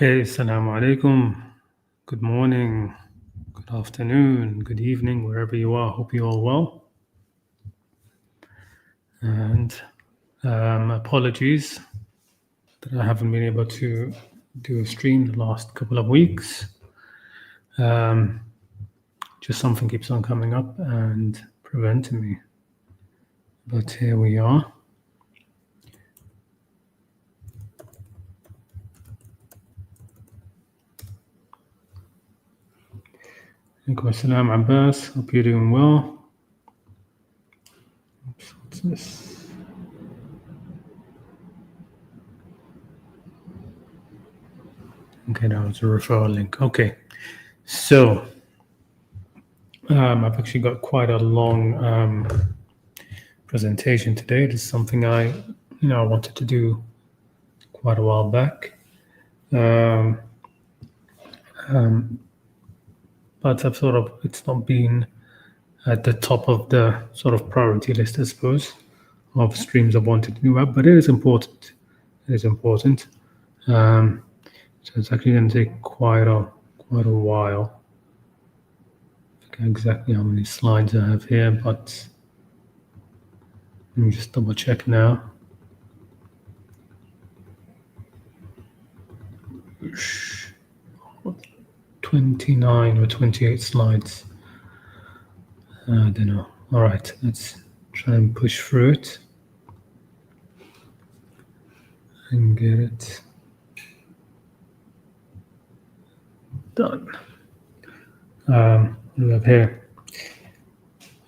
Okay, assalamu alaikum. Good morning, good afternoon, good evening, wherever you are. Hope you're all well. And apologies that I haven't been able to do a stream the last couple of weeks. Just something keeps on coming up and preventing me. But here we are. Alaikum assalam, Abbas. Hope you're doing well. Oops, what's this? Okay, that was a referral link. Okay, so I've actually got quite a long presentation today. It is something I wanted to do quite a while back, but it's not been at the top of the sort of priority list, I suppose, of streams I wanted to do up. But it is important. It is important. So it's actually going to take quite a while. I forget exactly how many slides I have here, but let me just double check now. 29 or 28 slides. I don't know. All right, let's try and push through it and get it done. What do we have here?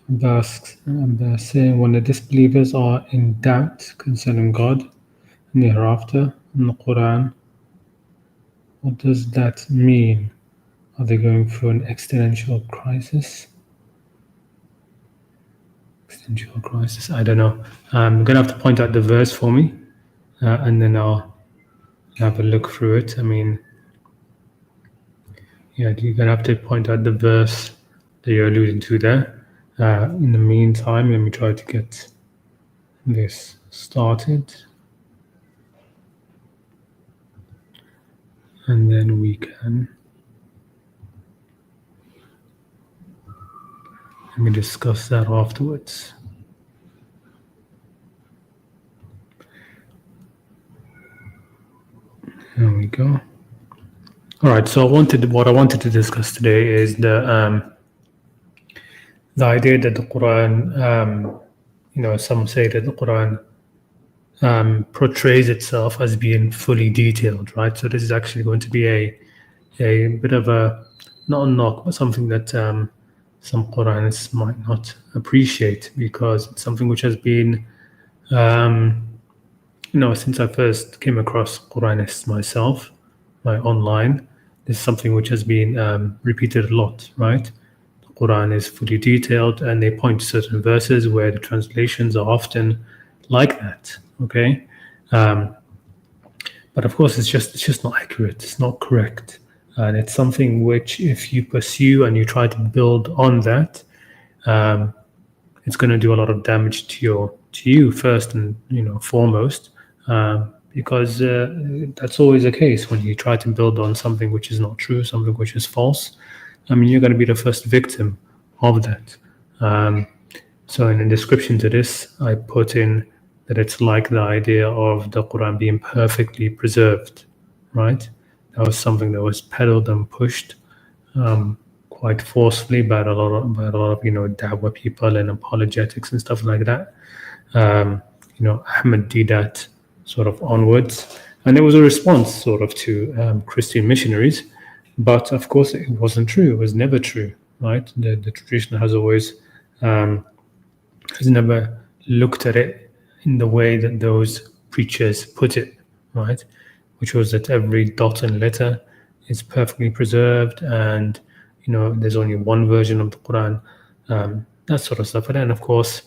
Abbas saying, when the disbelievers are in doubt concerning God and the hereafter in the Qur'an, what does that mean? Are they going through an existential crisis? Existential crisis? I don't know. I'm going to have to point out the verse for me, and then I'll have a look through it. I mean, yeah, you're going to have to point out the verse that you're alluding to there. In the meantime, let me try to get this started. And then we can discuss that afterwards. There we go. All right. So what I wanted to discuss today is the idea that the Quran, some say that the Quran portrays itself as being fully detailed, right? So this is actually going to be a bit of a not a knock, but something that some Quranists might not appreciate, because it's something which has been, since I first came across Quranists myself, online, this is something which has been repeated a lot, right? The Quran is fully detailed, and they point to certain verses where the translations are often like that. Okay, but of course, it's just not accurate. It's not correct. And it's something which, if you pursue and you try to build on that, it's going to do a lot of damage to you first and foremost, because that's always the case when you try to build on something which is not true, something which is false. I mean, you're going to be the first victim of that. So in the description to this, I put in that it's like the idea of the Quran being perfectly preserved, right? That was something that was peddled and pushed quite forcefully by a lot of Dawah people and apologetics and stuff like that. Ahmed Didat sort of onwards, and it was a response sort of to Christian missionaries, but of course it wasn't true. It was never true, right? The tradition has always has never looked at it in the way that those preachers put it, right? Which was that every dot and letter is perfectly preserved, and there's only one version of the Quran, that sort of stuff. And then, of course,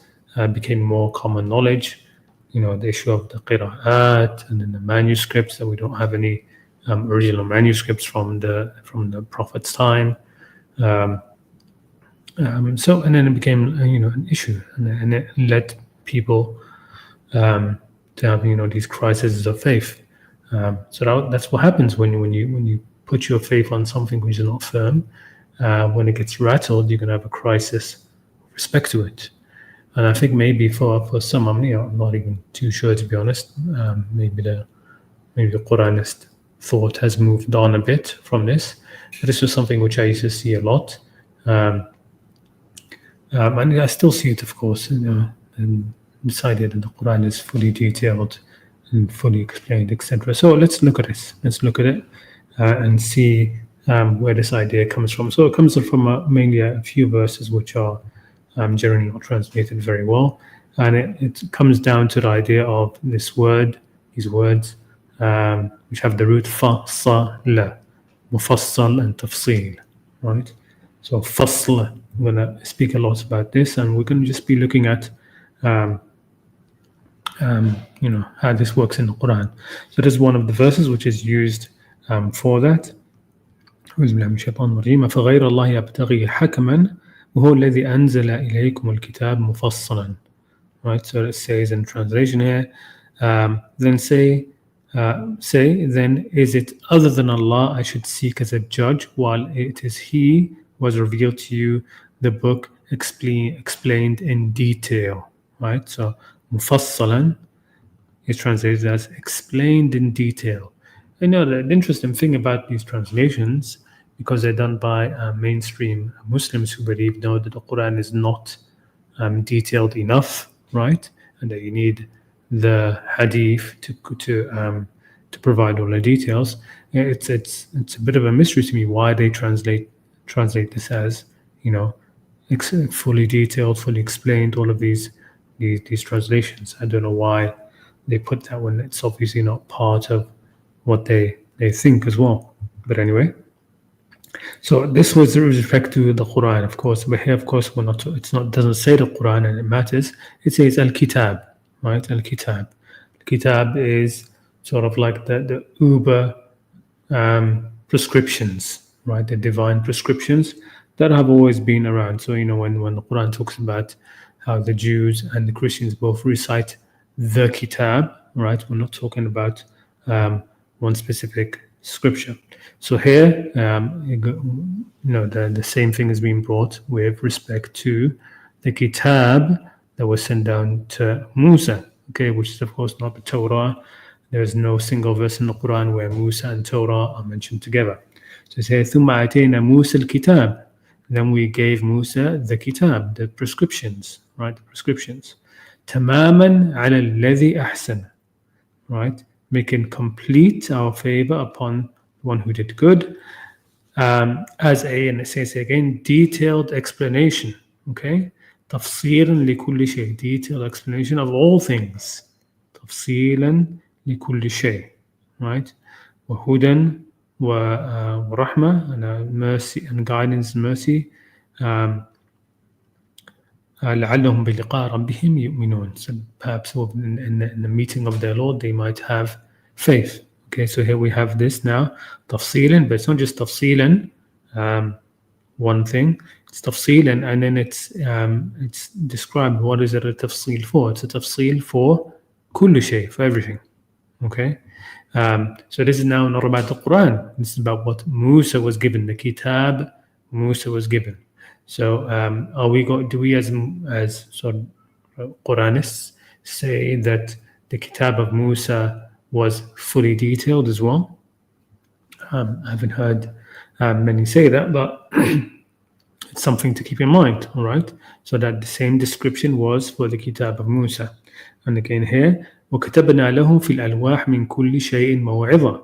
became more common knowledge. The issue of the qira'at and then the manuscripts, that we don't have any original manuscripts from the Prophet's time. And then it became an issue, and it led people to have these crises of faith. So that's what happens when you put your faith on something which is not firm. When it gets rattled, you're going to have a crisis with respect to it. And I think maybe for some, I'm not even too sure, to be honest. Maybe the Quranist thought has moved on a bit from this. But this was something which I used to see a lot. And I still see it, of course, and this idea that the Quran is fully detailed and fully explained, etc. So let's look at this. Let's look at it and see where this idea comes from. So it comes from mainly a few verses which are generally not translated very well. And it comes down to the idea of this word, these words, which have the root fa, sa, la, mufassal and tafsil, right? So fasl, I'm going to speak a lot about this, and we're going to just be looking at, how this works in the Quran. So this is one of the verses which is used for that. أعوذ بالله من الشيطان الرجيم فغير الله يبتغي حكما وهو الذي أنزل إليكم الكتاب مفصلا. Right, so it says in translation here, then say, then is it other than Allah I should seek as a judge, while it is He was revealed to you the book explained in detail. Right, so mufassalan is translated as explained in detail. I know the interesting thing about these translations, because they're done by mainstream Muslims who believe know that the Quran is not detailed enough, right? And that you need the hadith to provide all the details. It's a bit of a mystery to me why they translate this as, fully detailed, fully explained. All of these translations. I don't know why they put that when it's obviously not part of what they think as well. But anyway. So this was with respect to the Quran, of course. But here, of course, doesn't say the Quran, and it matters. It says Al-Kitab, right? Al-Kitab. Al-Kitab is sort of like the uber prescriptions, right? The divine prescriptions that have always been around. So, when the Quran talks about how the Jews and the Christians both recite the Kitab, right? We're not talking about one specific scripture. So here, the same thing is being brought with respect to the Kitab that was sent down to Musa, okay, which is of course not the Torah. There is no single verse in the Quran where Musa and Torah are mentioned together. So it says, ثُمَّ أَتَيْنَا مُوسَى الْكِتَابِ. Then we gave Musa the Kitab, the prescriptions, right? The prescriptions. تَمَامًا عَلَى الَّذِي أَحْسَنَ. Right? Making complete our favor upon one who did good, and it says again, detailed explanation, okay? تفصيلا لكل شيء, detailed explanation of all things. تفصيلا لكل شيء, right? وهدى ورحمة, and mercy and guidance and mercy. لعلهم بلقاء ربهم يؤمنون. So perhaps in the meeting of their Lord they might have faith. Okay, so here we have this now, tafsilan, but it's not just tafsilan, one thing. It's tafsilan, and then it's described what is it a tafsil for. It's a tafsil for kulli shay, for everything. Okay, so this is now not about the Quran. This is about what Musa was given, the Kitab Musa was given. So do we as sort of Quranists say that the Kitab of Musa was fully detailed as well? I haven't heard many say that, but it's something to keep in mind, all right? So that the same description was for the Kitab of Musa. And again here, وَكَتَبْنَا لَهُ فِي الْأَلْوَاحِ مِنْ كُلِّ شَيْءٍ مَوْعِظَةً.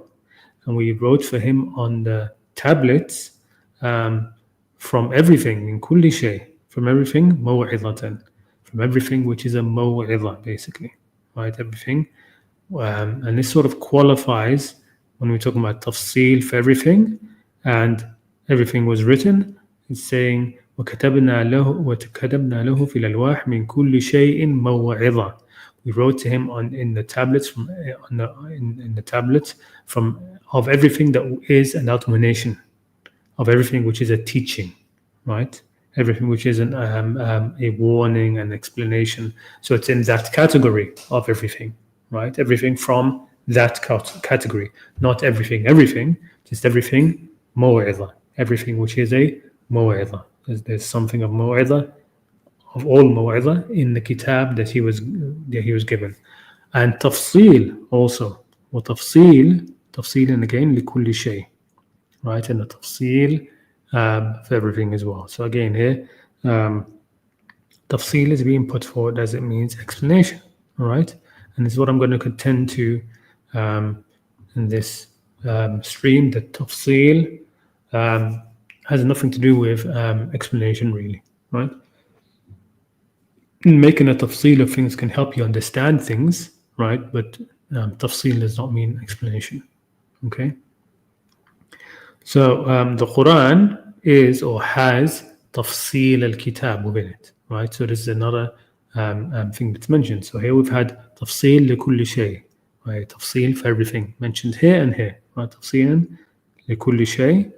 And we wrote for him on the tablets from everything, min kulli shay, from everything, maw'idatan, from everything which is a maw'idha, basically, right? Everything, and this sort of qualifies when we're talking about tafsil for everything, and everything was written. It's saying وَكَتَبْنَا لَهُ فِي الْأَلْوَاحِ مِنْ كُلِّ شَيْءٍ مَوْعِظَةً. We wrote to him in the tablets of everything that is an admonition, of everything which is a teaching, right? Everything which is a warning and explanation. So it's in that category of everything, right? Everything from that category, not everything, just everything maw'idha, everything which is a maw'idha. There's something of maw'idha, of all maw'idha in the kitab that he was given. And tafsil also, tafsil and again likulli shay, right? And the tafsil for everything as well. So again here, tafsil is being put forward as it means explanation, all right? And this is what I'm going to contend to in this stream, that tafsil has nothing to do with explanation really, right? Making a tafsil of things can help you understand things, right? But tafsil does not mean explanation, okay? So the Quran is or has tafsil al-kitab within it, right? So this is another thing that's mentioned. So here we've had tafsil likulli shay, right? Tafsil for everything mentioned here and here, right? Tafsil likulli shay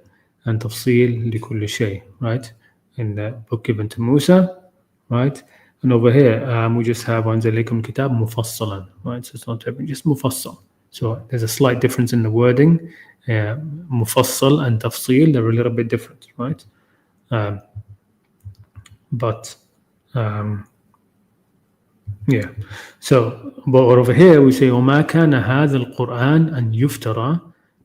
and tafsil likulli shay, right? In the book given to Musa, right? And over here we just have anzalikum kitab mufassalan, right? So it's not just mufassal. So there's a slight difference in the wording. Mufassal and tafsil, they're a little bit different, right? Yeah. So, but over here we say, وَمَا كَانَ هَذَا الْقُرْآنَ أَنْ يُفْتَرَى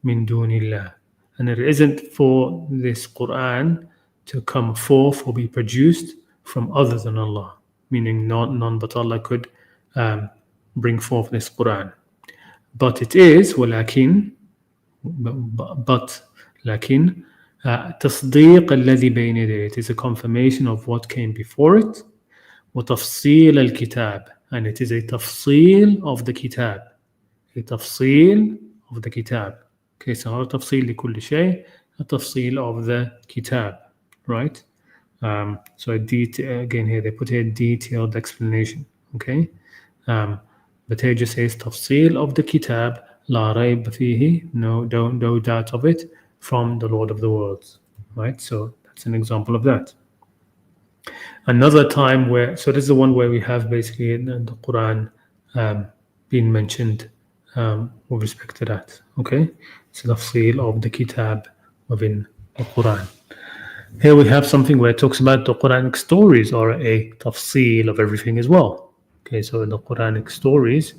مِنْ دُونِ اللَّهِ. And it isn't for this Qur'an to come forth or be produced from other than Allah, meaning none but Allah could bring forth this Qur'an. But it is, ولكن تصديق الذي بين يديه. It is a confirmation of what came before it. وتفصيل الكتاب, and it is a tafsil of the kitab. A tafsil of the kitab. Okay, so not a tafsil لكل شيء, a tafsil of the kitab, right? So again here they put a detailed explanation, okay? But here just says tafsil of the kitab, la rayb fihi, no doubt of it, from the Lord of the worlds, right? So that's an example of that. Another time where, so this is the one where we have basically the Quran being mentioned with respect to that, okay? So tafsil of the kitab within the Quran. Here we have something where it talks about the Quranic stories are a tafsil of everything as well. Okay, so the Quranic stories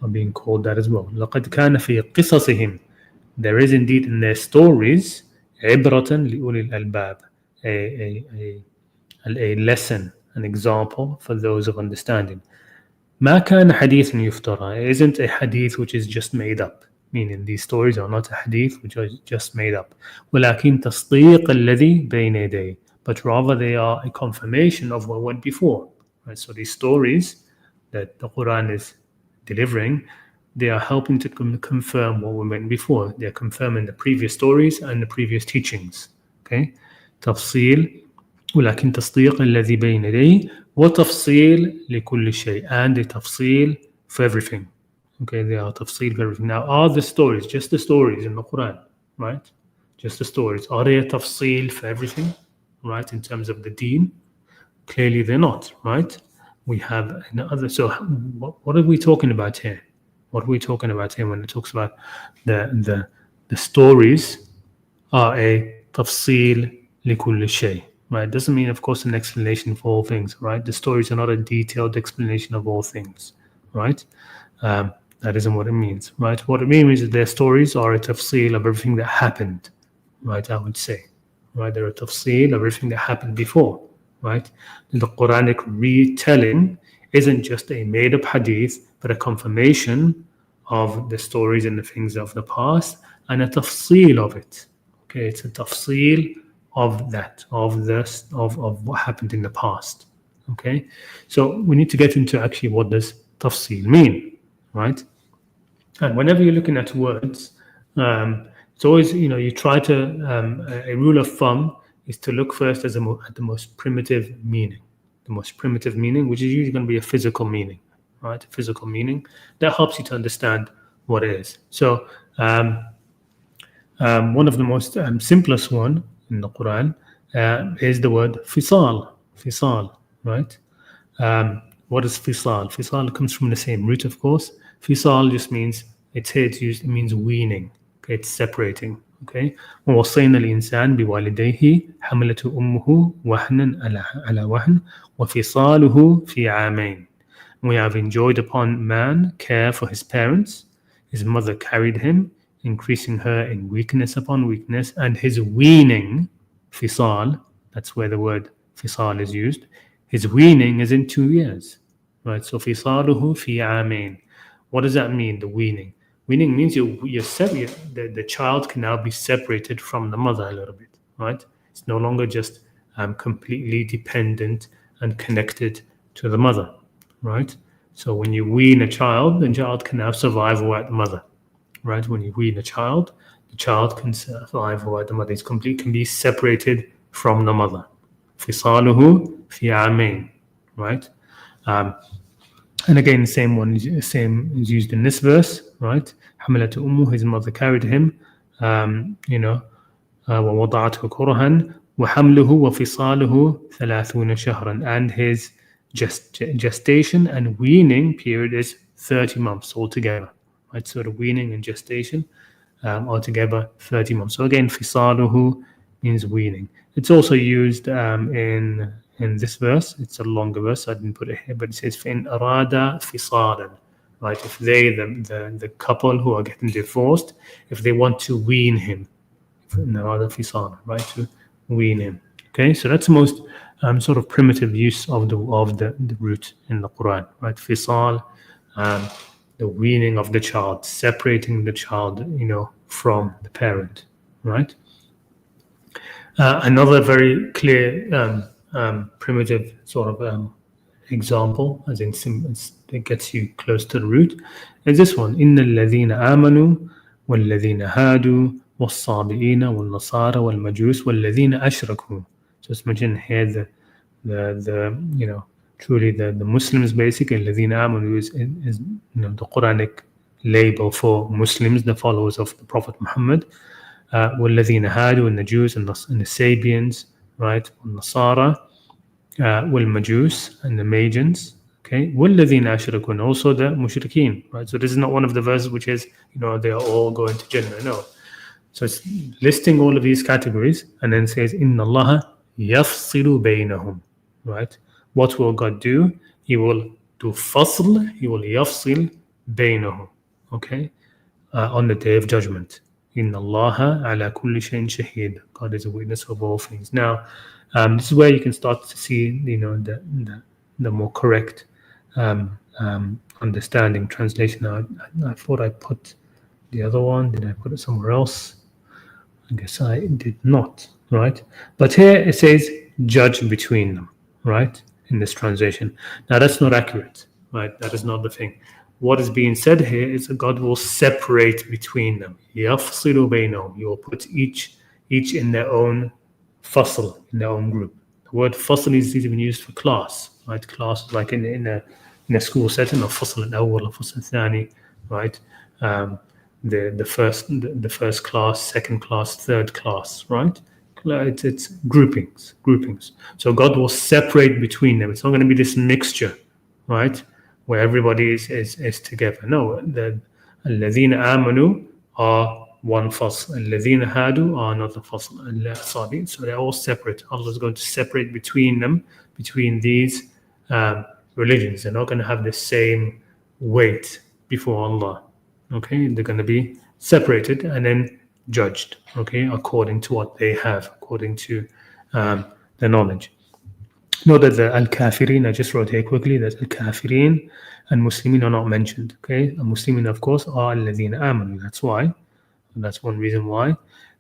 are being called that as well. لَقَدْ كَانَ فِي قِصَصِهِمْ. There is indeed in their stories عِبْرَةً لِأُولِي الْأَلْبَابِ, a lesson, an example for those of understanding. مَا كَانَ حَدِيثٌ يُفْتَرَى. It isn't a hadith which is just made up, meaning these stories are not a hadith which are just made up. وَلَكِنْ تَصْدِيقَ الَّذِي بَيْنَ يَدَيْهِ. But rather they are a confirmation of what went before. Right? So these stories that the Quran is delivering, they are helping to confirm what went before. They are confirming the previous stories and the previous teachings. Okay, tafsil, ولكن تصديق الذي بين يديه وتفصيل لكل شيء, and a tafsil for everything. Okay, they are tafsil for everything. Now, are the stories just the stories in the Quran, right? Just the stories. Are they a tafsil for everything, right? In terms of the deen, clearly they're not, right? We have another. So what are we talking about here? What are we talking about here when it talks about the stories are a tafsil likulli shay, right? Doesn't mean, of course, an explanation for all things, right? The stories are not a detailed explanation of all things, right? That isn't what it means, right? What it means is their stories are a tafsil of everything that happened, right? I would say, right? They're a tafsil of everything that happened before. Right? The Quranic retelling isn't just a made-up hadith, but a confirmation of the stories and the things of the past, and a tafsil of it. Okay, it's a tafsil of that, of what happened in the past. Okay, so we need to get into actually what does tafsil mean, right? And whenever you're looking at words, it's always, you try to, a rule of thumb is to look first at the most primitive meaning. The most primitive meaning, which is usually going to be a physical meaning, right? A physical meaning that helps you to understand what it is. So one of the most simplest one in the Quran is the word fisal, right? What is fisal? Fisal comes from the same root, of course. Fisal just means It's here it's used, it means weaning. Okay, it's separating. Okay. ووصينا الإنسان بوالديه حملته أمه وهنا على وهن وفصاله في عامين. We have enjoined upon man care for his parents. His mother carried him, increasing her in weakness upon weakness, and his weaning, fisal, that's where the word fisal is used. His weaning is in 2 years. Right? So fisaluhu fi amain. What does that mean, the weaning? Weaning means the child can now be separated from the mother a little bit, right? It's no longer just completely dependent and connected to the mother, right? So when you wean a child, the child can now survive without the mother, right? When you wean a child, the child can survive without the mother. It's can be separated from the mother. Fisaluhu fi amain, right? And again, same is used in this verse, right? حملته أمه, his mother carried him, ووضعته كرها وحمله وفصاله 30 شهرا, and his gestation and weaning period is 30 months altogether, right? So the weaning and gestation altogether 30 months. So again, fisaluhu means weaning. It's also used in this verse. It's a longer verse, I didn't put it here, but it says فَإِنْ أَرَادَ فِصَالًا, right? If they, the couple who are getting divorced, if they want to wean him, فَإِنْ أَرَادَ فِصَالًا, right? To wean him. Okay, so that's the most sort of primitive use of the root in the Quran, right? Fisal, the weaning of the child, separating the child, from the parent, right? Another very clear primitive sort of example, as in it gets you close to the root, is this one: إن الذين آمنوا والذين هادوا والصابئين والنصارى والمجوس والذين أشركوا. So it's mentioned here the truly the Muslims, basically. الذين آمنوا is the Quranic label for Muslims, the followers of the Prophet Muhammad. والذين هادوا, and the Jews and the Sabians, right? والنصارى, والمجوس, and the Magians. Okay, والذين أشركوا, and also the mushrikeen, right? So this is not one of the verses which is they are all going to Jannah. No. So it's listing all of these categories and then says إن الله يفصل بينهم, right? What will God do? He will do fasl, he will يفصل بينهم, okay, on the day of judgment. إن الله على كل شيء شهيد. God is a witness of all things. Now, this is where you can start to see, the more correct understanding translation. I thought I put the other one. Did I put it somewhere else? I guess I did not, right? But here it says judge between them, right? In this translation. Now that's not accurate, right? That is not the thing. What is being said here is that God will separate between them. يَفْصِلُ بَيْنَهُم. He will put each in their own fasl, in their own group. The word fasl is even used for class, right? Class, like in a school setting, of fasl al-awwal, of fasl al-thani, right? The first class, second class, third class, right? It's groupings. So God will separate between them. It's not going to be this mixture, right, where everybody is together. No, the الذين آمنوا are one fasl. الذين هادوا are another fasl. So they're all separate. Allah is going to separate between them, between these religions. They're not going to have the same weight before Allah. Okay, they're going to be separated and then judged, okay, according to what they have, according to the knowledge. Note that the al-kafirin, I just wrote here quickly, that al-kafirin and Muslimin are not mentioned, okay? Muslimin, of course, are alladhina amanu. That's why. That's one reason why.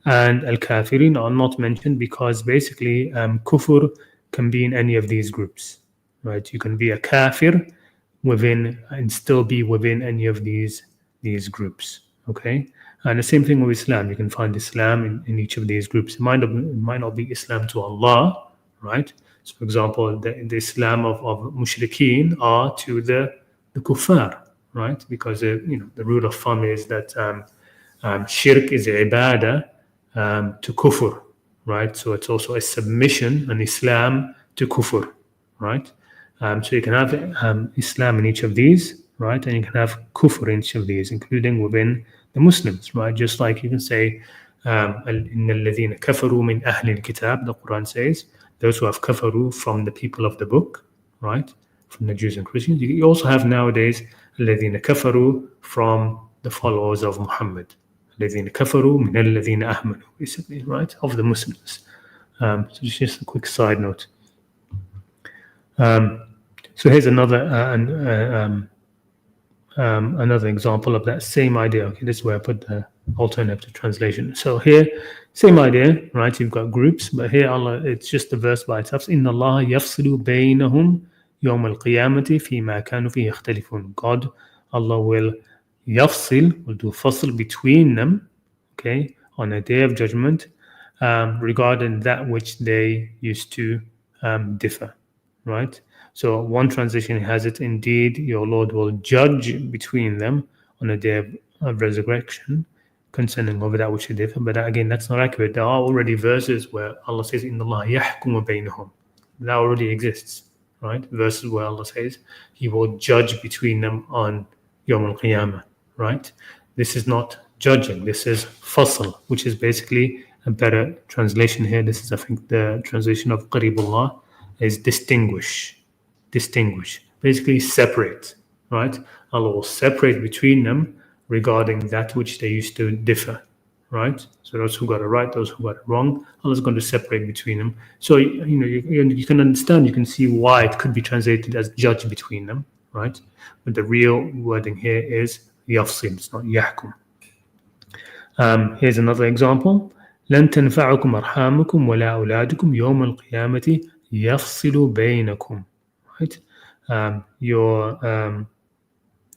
And al-kafirin are not mentioned because basically kufr can be in any of these groups, right? You can be a kafir within and still be within any of these groups, okay? And the same thing with Islam. You can find Islam in each of these groups. It might not be Islam to Allah, right? So, for example, the Islam of mushrikeen are to the kuffar, right? Because the rule of thumb is that shirk is ibadah to kufr, right? So it's also a submission, an Islam to kufr, right? So you can have Islam in each of these, right? And you can have kufr in each of these, including within the Muslims, right? Just like you can say, إِنَّ الَّذِينَ كَفَرُوا مِنْ أَهْلِ الْكِتَابِ, the Quran says, those who have kafaru from the people of the book, right? From the Jews and Christians. You also have nowadays الَّذِينَ كَفَرُوا from the followers of Muhammad. الَّذِينَ كَفَرُوا مِنَ الَّذِينَ آمَنُوا, basically, right? Of the Muslims. So just a quick side note. So here's another another example of that same idea. Okay, this is where I put the alternative translation. So here, same idea, right? You've got groups, but here Allah, it's just the verse by itself. إِنَّ اللَّهَ يَفْصِلُ بَيْنَهُمْ يَوْمَ الْقِيَامَةِ فِي مَا كَانُوا فِيهِ يَخْتَلِفُونَ. God, Allah will will do fasl between them, okay, on a day of judgment, regarding that which they used to differ, right? So one translation has it, indeed, your Lord will judge between them on a day of resurrection concerning over that which they differ. But again, that's not accurate. There are already verses where Allah says, "Inna Allah yahkumu bainahum." That already exists, right? Verses where Allah says He will judge between them on Yawm al-Qiyamah, right? This is not judging. This is fasl, which is basically a better translation here. This is, I think, the translation of Qaribullah is distinguish, basically separate, right? Allah will separate between them regarding that which they used to differ, right? So those who got it right, those who got it wrong, Allah's going to separate between them. So you can understand, you can see why it could be translated as judge between them, right? But the real wording here is yafsil, it's not yahkum. Here's another example. لن تنفعكم أرحامكم ولا أولادكم يوم القيامة يفصل بينكم. Right?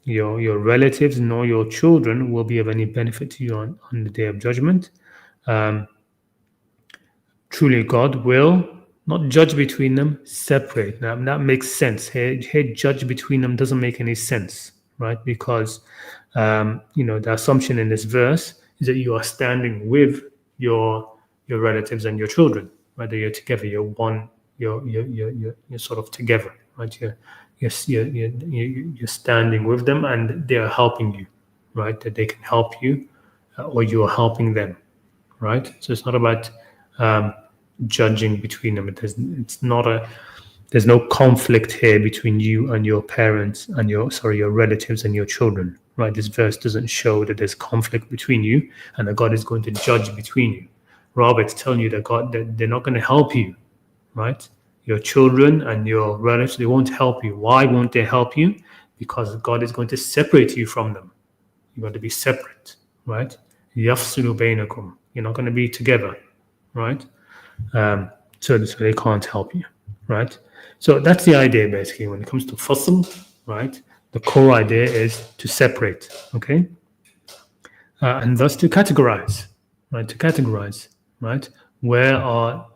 Your relatives nor your children will be of any benefit to you on the day of judgment. Truly, God will not judge between them, separate. Now, that makes sense. Here, judge between them doesn't make any sense, right? Because, the assumption in this verse is that you are standing with your relatives and your children, right? That you're together, you're sort of together, right? You're standing with them and they are helping you, right? That they can help you, or you are helping them, right? So it's not about judging between them. There's no conflict here between you and your parents and your relatives and your children, right? This verse doesn't show that there's conflict between you and that God is going to judge between you. Rather, it's telling you that they're not going to help you, right? Your children and your relatives, they won't help you. Why won't they help you? Because God is going to separate you from them. You're going to be separate, right? يَفْصِلُ بَيْنَكُمْ. You're not going to be together, right? So they can't help you, right? So that's the idea, basically. When it comes to fasl, right, the core idea is to separate, okay? And thus to categorize, right?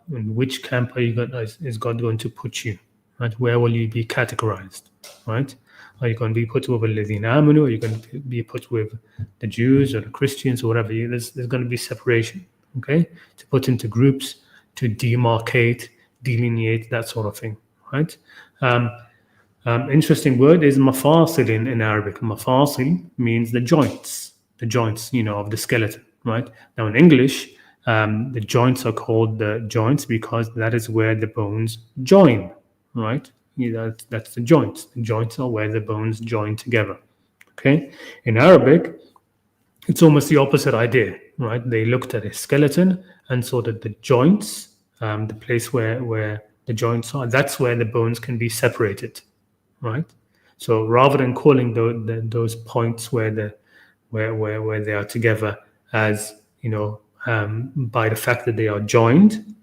In which camp is God going to put you, right? Where will you be categorized, right? Are you going to be put with الَّذِينَ آمَنُوا? Are you going to be put with the Jews or the Christians or whatever? There's going to be separation, okay? To put into groups, to demarcate, delineate, that sort of thing, right? Interesting word is mafasil in Arabic. Mafasil means the joints, of the skeleton, right? Now in English, the joints are called the joints because that is where the bones join, right? That's the joints. The joints are where the bones join together, okay? In Arabic, it's almost the opposite idea, right? They looked at a skeleton and saw that the joints, the place where the joints are, that's where the bones can be separated, right? So rather than calling those points where they are together as, by the fact that they are joined,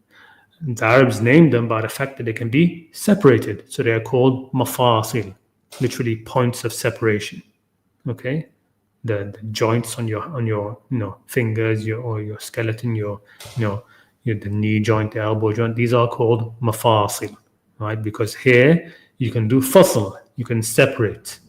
the Arabs named them by the fact that they can be separated. So they are called mafasil, literally points of separation, okay? The joints on your fingers, your skeleton, the knee joint, the elbow joint, these are called mafasil, right? Because here you can do fasl, you can separate,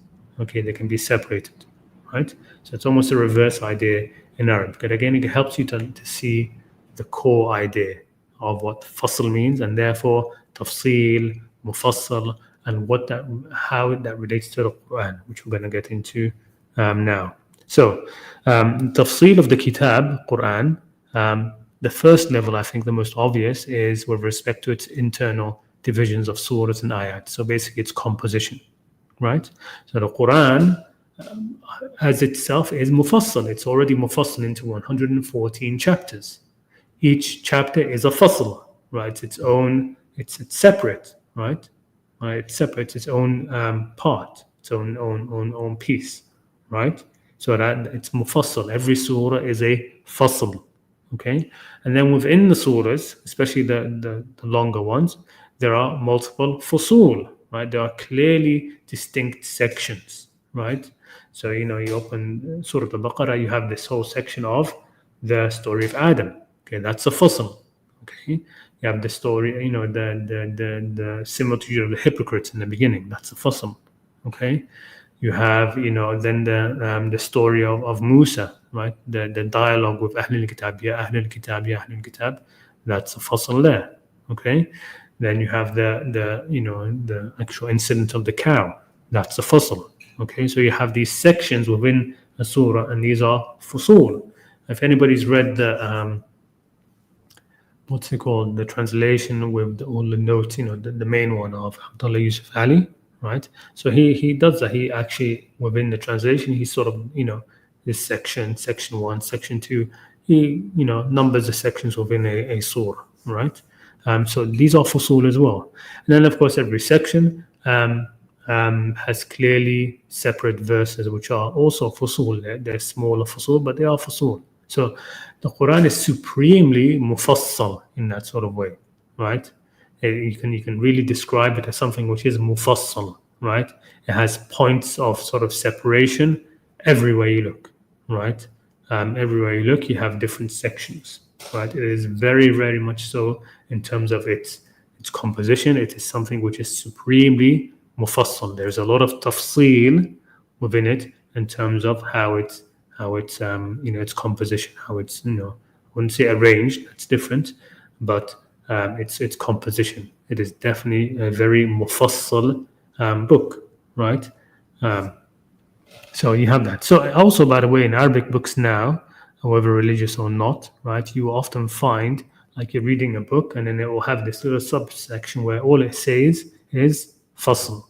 okay? They can be separated, right? So it's almost a reverse idea in Arabic. But again, it helps you to see the core idea of what fasl means, and therefore tafsil, mufassal, and how that relates to the Quran, which we're going to get into now. So, tafsil of the Kitab, Quran, the first level, I think the most obvious, is with respect to its internal divisions of surahs and ayat. So basically its composition, right? So the Quran as itself is mufassal. It's already mufassal into 114 chapters. Each chapter is a fasl, right? It's separate, right? It's separate, its own part, its own piece, right? So that it's mufassal. Every surah is a fasl, okay? And then within the surahs, especially the longer ones, there are multiple fusul, right? There are clearly distinct sections, right? So, you open Surah Al-Baqarah, you have this whole section of the story of Adam. Okay, that's a fasl. Okay, you have the story, the similitude of the hypocrites in the beginning. That's a fasl. Okay, you have, then the story of Musa, right? The dialogue with Ahlul Kitab, ya Ahlul Kitab, ya Ahlul Kitab. That's a fasl there. Okay, then you have the actual incident of the cow. That's a fasl. Okay, so you have these sections within a surah, and these are fusul. If anybody's read the what's it called, the translation with all the notes, the main one of Abdullah Yusuf Ali, right? So he does that. He actually, within the translation, he sort of, this section 1, section 2, he numbers the sections within a surah, right? So these are fusul as well. And then of course every section has clearly separate verses, which are also fusul. They're smaller fusul, but they are fusul. So the Quran is supremely mufassal in that sort of way, right? You can really describe it as something which is mufassal, right? It has points of sort of separation everywhere you look, right? Everywhere you look, you have different sections, right? It is very, very much so in terms of its composition. It is something which is supremely mufassal. There's a lot of tafsil within it in terms of how it's its composition, how it's I wouldn't say arranged, that's different, but its composition. It is definitely a very mufassal book, right? So you have that. So also, by the way, in Arabic books now, however religious or not, right, you often find like you're reading a book and then it will have this little subsection where all it says is fasl,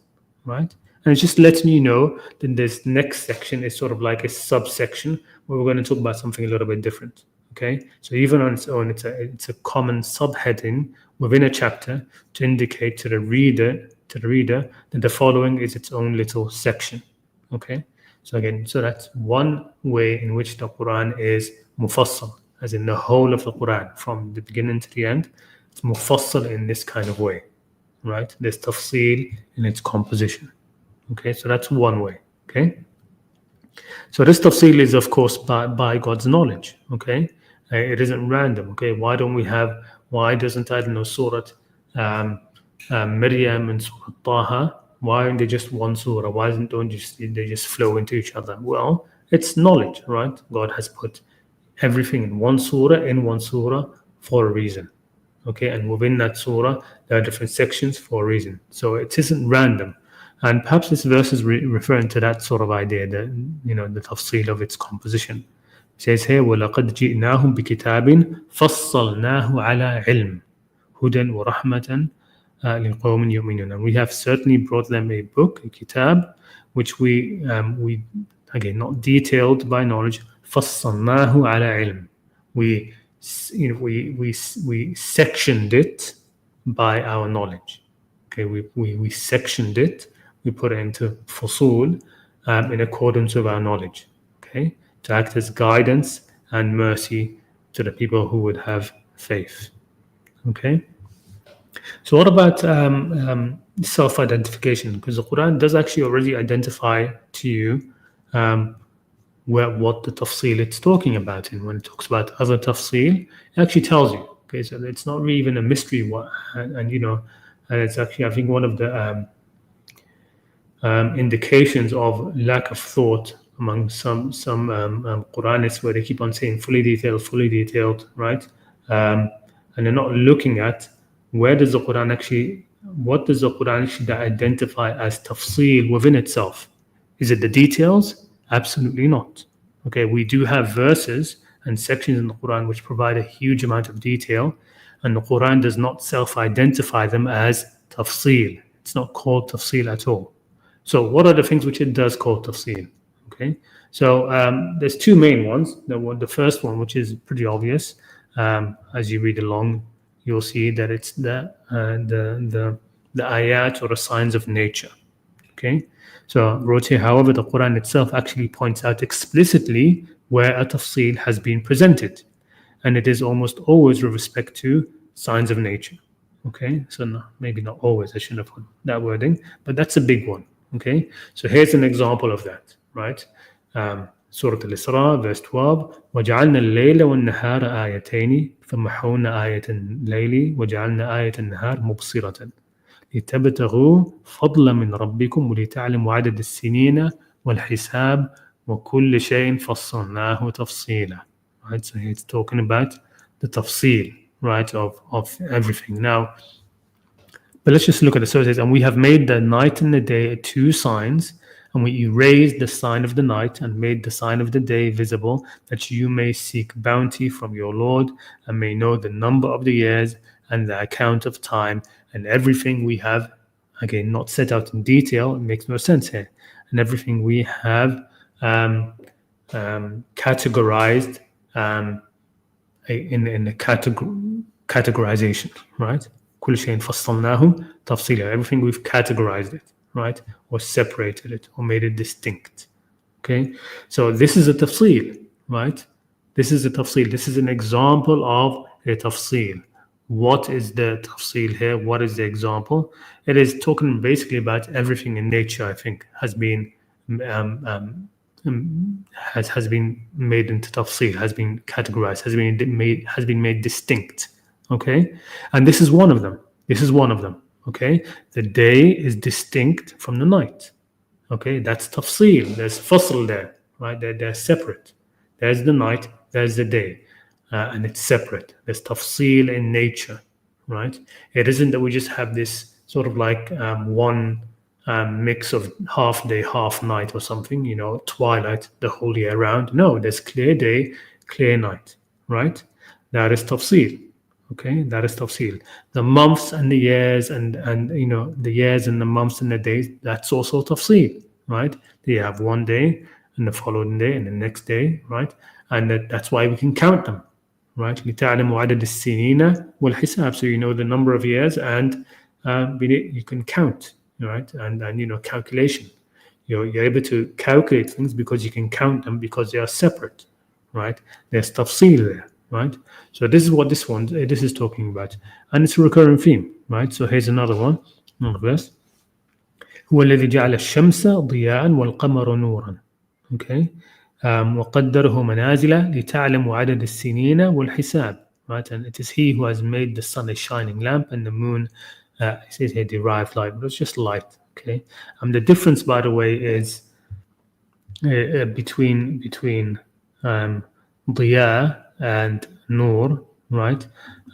right? And it's just letting you know that this next section is sort of like a subsection where we're going to talk about something a little bit different. Okay, so even on its own, it's a common subheading within a chapter to indicate to the reader that the following is its own little section. Okay, so again, so that's one way in which the Quran is mufassal, as in the whole of the Quran from the beginning to the end. It's mufassal in this kind of way, right? There's tafsil in its composition. Okay, so that's one way. Okay, so this tafsil is of course by God's knowledge. Okay, it isn't random. Okay, why doesn't, I don't know, Surah Maryam and Surah Taha, why aren't they just one surah? Why don't they just flow into each other? Well, it's knowledge, right? God has put everything in one surah for a reason. Okay, and within that surah there are different sections for a reason. So it isn't random. And perhaps this verse is referring to that sort of idea, that the tafsil of its composition. It says here, وَلَقَدْ جِئْنَاهُمْ بِكِتَابٍ فَصَّلْنَاهُ عَلَى عِلْمٍ هُدًى وَرَحْمَةً لِقَوْمٍ يُؤْمِنُونَ. And we have certainly brought them a book, a kitab, which we again, not detailed by knowledge, فَصَّلْنَاهُ عَلَى عِلْمٍ. We sectioned it by our knowledge. Okay, we sectioned it. We put it into fusul in accordance with our knowledge. Okay, to act as guidance and mercy to the people who would have faith. Okay. So what about self-identification? Because the Quran does actually already identify to you what the tafsil it's talking about. And when it talks about other tafsil, it actually tells you. Okay, so it's not really even a mystery. And it's actually, I think, one of the indications of lack of thought among some Quranists, where they keep on saying fully detailed, right? And they're not looking at where does the Quran actually what does the Quran actually identify as tafsil within itself? Is it the details? Absolutely not. Okay, we do have verses and sections in the Quran which provide a huge amount of detail, and the Quran does not self-identify them as tafsil. It's not called tafsil at all. So what are the things which it does call tafsil? Okay, so there's two main ones. The first one, which is pretty obvious, as you read along, you'll see that it's the ayat or the signs of nature. Okay, so wrote here, however, the Quran itself actually points out explicitly where a tafsil has been presented, and it is almost always with respect to signs of nature. Okay, so no, maybe not always, I shouldn't have put that wording, but that's a big one. Okay, so here's an example of that, right? Surah Al-Isra, verse 12, وَجَعَلْنَا اللَّيْلَ وَالنَّهَارَ آيَتَيْنِ فَمَحَوْنَا آيَةَ اللَّيْلِ وَجَعَلْنَا آيَةَ النَّهَارِ مُبْصِرَةً لِتَبْتَغُوا فَضْلًا مِنْ رَبِّكُمْ وَلِتَعْلَمُوا عَدَدَ السِّنِينَ وَالْحِسَابَ وَكُلِّ شَيْءٍ فَصَّلْنَاهُ تَفْصِيلًا. Right, so it's talking about the tafsil, right, of everything. Now, but let's just look at the sources. And we have made the night and the day two signs, and we erased the sign of the night and made the sign of the day visible, that you may seek bounty from your Lord and may know the number of the years and the account of time, and everything we have, again, not set out in detail, it makes no sense here, and everything we have categorized in the categorization, right? كل شيء فصلناه تفصيلا. Everything we've categorized it, right? Or separated it, or made it distinct. Okay, so this is a tafsil, right? This is a tafsil. This is an example of a tafsil. What is the tafsil here? What is the example? It is talking basically about everything in nature. I think has been has been made into tafsil, has been categorized, has been made distinct. Okay, and this is one of them. This is one of them. Okay, the day is distinct from the night. Okay, that's tafsil. There's fasl there, right? They're separate. There's the night, there's the day, and it's separate. There's tafsil in nature, right? It isn't that we just have this sort of like one mix of half day, half night or something, twilight the whole year round. No, there's clear day, clear night, right? That is tafsil. Okay, that is tafsil. The months and the years and the years and the months and the days, that's also tafsil, right? They have one day and the following day and the next day, right? And that's why we can count them, right? لِتَعْلَمُوا عَدَدَ السِّنِينَ وَالْحِسَابِ. So you know the number of years and you can count, right? And calculation. You're able to calculate things because you can count them because they are separate, right? There's tafsil there, right? So this is what this is talking about, and it's a recurring theme, right? So here's another one, another verse. هو الذي جعل الشمس ضياء والقمر نورا. Okay, وقدره منازل لتعلموا عدد السنين والحساب. Right, and it is He who has made the sun a shining lamp and the moon, it says here derived light, but it's just light. Okay, the difference, by the way, is between ضياء and nur, right?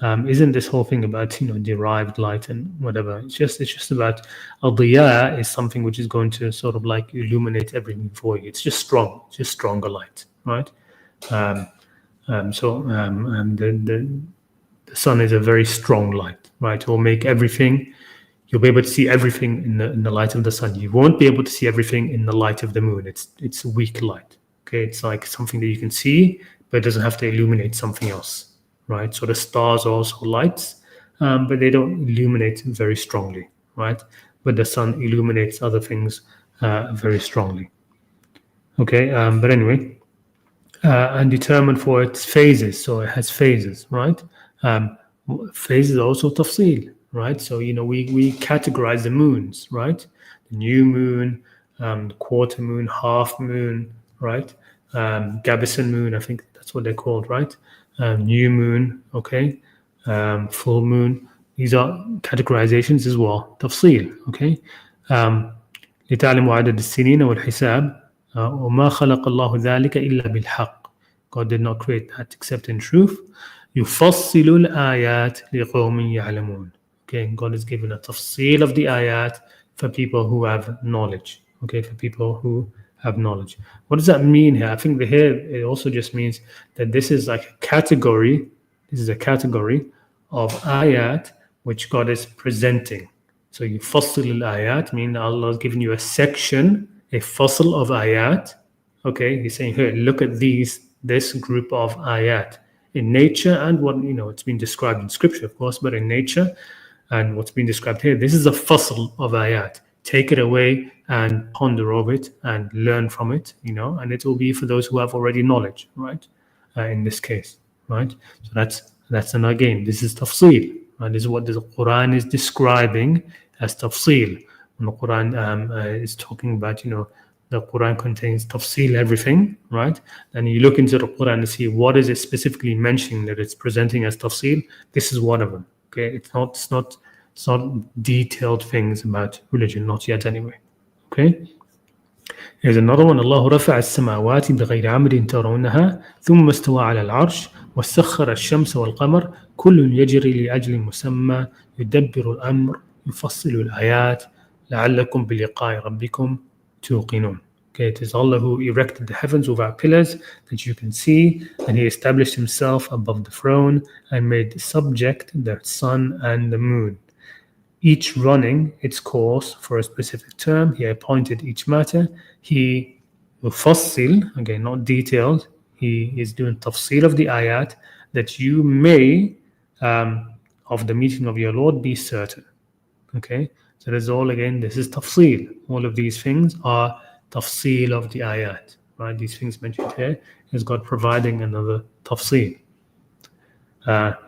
Isn't this whole thing about derived light and whatever? It's just about al-diya is something which is going to sort of like illuminate everything for you. It's just stronger light, right? The sun is a very strong light, right? It will make everything. You'll be able to see everything in the light of the sun. You won't be able to see everything in the light of the moon. It's weak light. Okay, it's like something that you can see, but it doesn't have to illuminate something else, right? So the stars are also lights, but they don't illuminate very strongly, right? But the sun illuminates other things very strongly. Okay, but anyway, and determined for its phases. So it has phases, right? Phases are also tafsil, right? So we categorize the moons, right? The new moon, the quarter moon, half moon, right? Gabison moon, I think that's what they're called, right? New moon, okay? Full moon. These are categorizations as well. Tafsil, okay? لتعلموا عدد السنين والحساب وما خلق الله ذلك إلا بالحق. God did not create that except in truth. يفصل الآيات لقوم يعلمون. Okay, God is giving a tafsil of the ayat for people who have knowledge. Okay, for people who have knowledge. What does that mean here? I think the here it also just means that this is like a category. This is a category of ayat which God is presenting. So you fassil al ayat, meaning Allah is giving you a section, a fasl of ayat. Okay, He's saying here, look at this group of ayat in nature and what it's been described in scripture, of course, but in nature and what's been described here. This is a fasl of ayat. Take it away and ponder over it and learn from it, and it will be for those who have already knowledge, right? In this case, right? So that's and again, this is tafsil. And this is what the Quran is describing as tafsil. When the Quran is talking about, the Quran contains tafsil, everything, right? And you look into the Quran and see what is it specifically mentioning that it's presenting as tafsil. This is one of them. Okay, it's not detailed things about religion, not yet anyway. Okay. Here's another one. الله رفع السماوات بغير عمد ترونها ثم استوى على العرش وسخر الشمس والقمر كل يجري لأجل مسمى يدبر الأمر يفصل الآيات لعلكم بلقاء ربكم توقنون. Okay, it is Allah who erected the heavens without pillars that you can see, and He established Himself above the throne and made subject the sun and the moon, each running its course for a specific term. He appointed each matter. He mufassil, again, not detailed. He is doing tafsil of the ayat that you may, of the meeting of your Lord, be certain. Okay, so that's all. Again, this is tafsil. All of these things are tafsil of the ayat. Right, these things mentioned here is God providing another tafsil.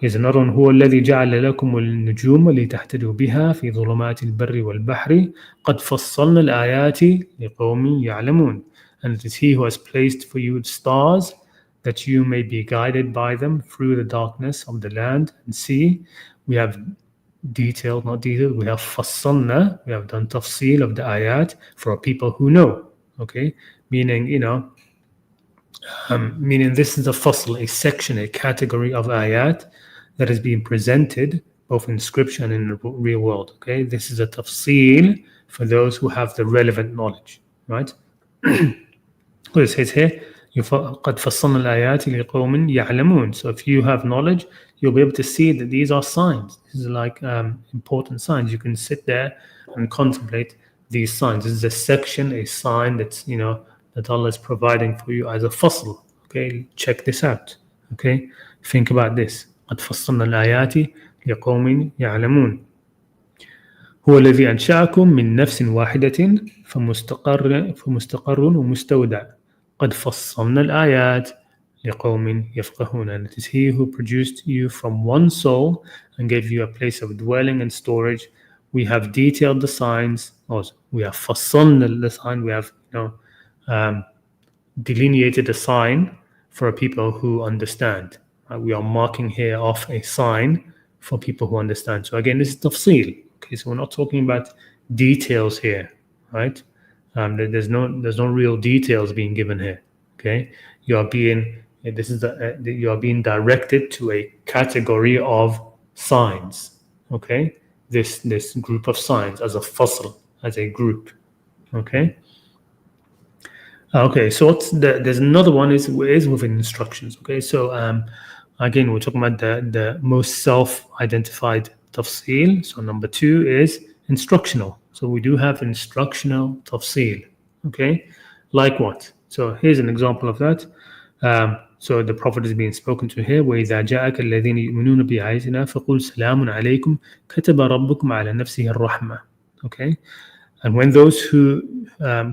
Here's another one. هو الذي جعل لكم النجوم لتهتدوا بها في ظلمات البر والبحر قد فصلنا الآيات لقوم يعلمون. And it is He who has placed for you stars that you may be guided by them through the darkness of the land and sea. We have detailed, not detailed, we have fassalna, we have done tafsil of the ayat for people who know. Okay, meaning, meaning this is a fasl, a section, a category of ayat that is being presented both in scripture and in the real world. Okay, this is a tafsil for those who have the relevant knowledge, right? What it says here, قد فصلنا الآيات لقوم يعلمون. So if you have knowledge, you'll be able to see that these are signs. This is like important signs. You can sit there and contemplate these signs. This is a section, a sign that's that Allah is providing for you as a fasl. Okay, check this out. Okay, think about this. قد فصلنا الآيات لقوم يعلمون. هو الذي أنشأكم من نفس واحدة فمستقر ومستودع. قد فصلنا الآيات لقوم يفقهون. And it is He who produced you from one soul and gave you a place of dwelling and storage. We have detailed the signs. Also, we have فصلنا the sign. We have delineated a sign for people who understand. We are marking here off a sign for people who understand. So again, this is tafsil. Okay, so we're not talking about details here, right? There's no real details being given here. Okay, you are being directed to a category of signs. Okay, this group of signs as a fasl, as a group. Okay. Okay, so there's another one is within instructions. Okay, so again, we're talking about the most self-identified tafsil. So number 2 is instructional. So we do have instructional tafsil. Okay, like what? So here's an example of that. So the Prophet is being spoken to here. وَإِذَا جَاءَكَ الَّذِينَ يُؤْمِنُونَ بِآيَاتِنَا فَقُلْ سَلَامٌ عَلَيْكُمْ كَتَبَ رَبُّكُمْ عَلَى نَفْسِهِ الرَّحْمَةِ. Okay, and when those who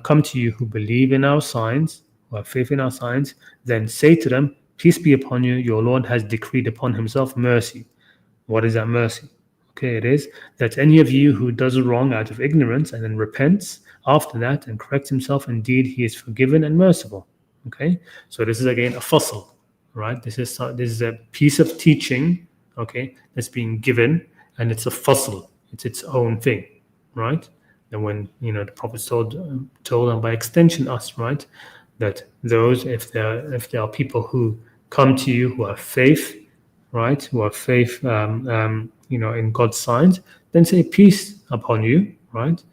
come to you who believe in our signs, who have faith in our signs, then say to them, peace be upon you, your Lord has decreed upon Himself mercy. What is that mercy? Okay, it is that any of you who does wrong out of ignorance and then repents after that and corrects himself, indeed He is forgiven and merciful. Okay, so this is again a fasl, right? This is a piece of teaching, okay, that's being given, and it's a fasl. It's its own thing, right? And when the Prophet told and by extension us, right, that those if there are people who come to you who have faith, right, who have faith, in God's signs, then say peace upon you, right?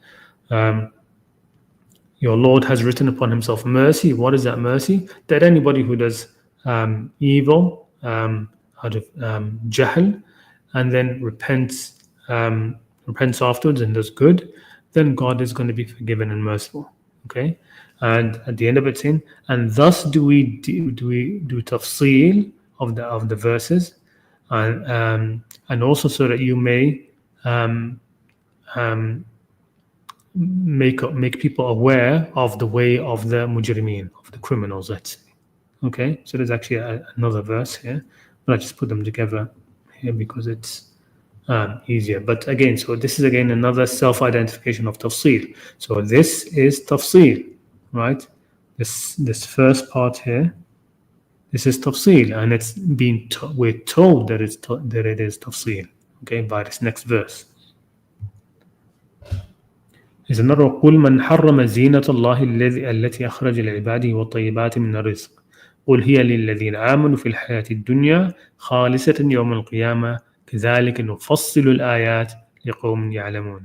Your Lord has written upon himself mercy. What is that mercy? That anybody who does evil out of jahl and then repents afterwards and does good, then God is going to be forgiven and merciful. Okay, and at the end of it saying, and thus do we do tafsil of the verses, and also so that you may um, um, make people aware of the way of the mujrimeen, of the criminals, let's say. Okay, so there's actually another verse here, but I just put them together here because it's easier. But again, so this is again another self-identification of tafsil. So this is tafsil, right? This first part here, this is tafsil, and it's being we're told that that it is tafsil. Okay, by this next verse. إذا نرى قل من حرم زينة الله التي أخرج لعباده والطيبات من الرزق قل هي للذين آمنوا في الحياة الدنيا خالصة يوم القيامة كذلك نفصل الآيات لقوم يعلمون.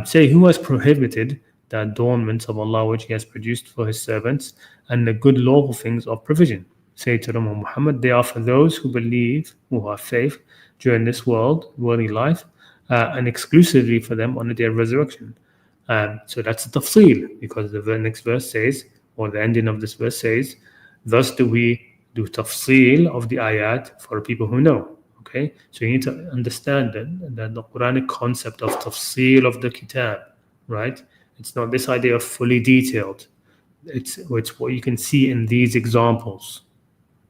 Say, who has prohibited the adornments of Allah which He has produced for His servants and the good lawful things of provision? Say to them, O Muhammad, they are for those who believe, who have faith during this worldly life, and exclusively for them on the day of resurrection. So that's the tafsil, because the next verse says, or the ending of this verse says, thus do we do tafsil of the ayat for people who know. Okay, so you need to understand that the Quranic concept of tafsil of the kitab, right? It's not this idea of fully detailed. It's what you can see in these examples.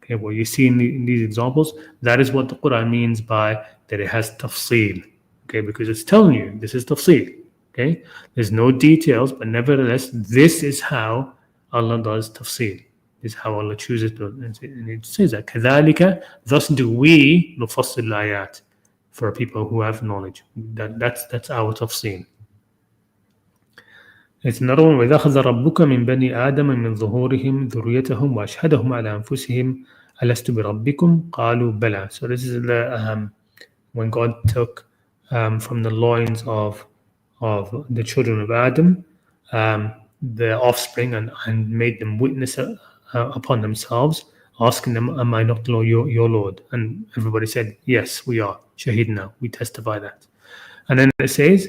Okay, what you see in these examples, that is what the Quran means by that it has tafsil. Okay, because it's telling you this is tafsil. Okay, there's no details, but nevertheless, this is how Allah does tafsil. This is how Allah chooses to, and it says that كذلك, thus do we نفصل الآيات for people who have knowledge. That's our tafsil. It's another one. وإذا أخذ ربك من بني آدم من ظهورهم ذريتهم وأشهدهم على أنفسهم ألست بربكم قالوا بلى. So this is the when God took from the loins of the children of Adam, the offspring, and made them witness upon themselves, asking them, am I not your Lord? And everybody said, yes, we are. Shahidna, we testify that. And then it says,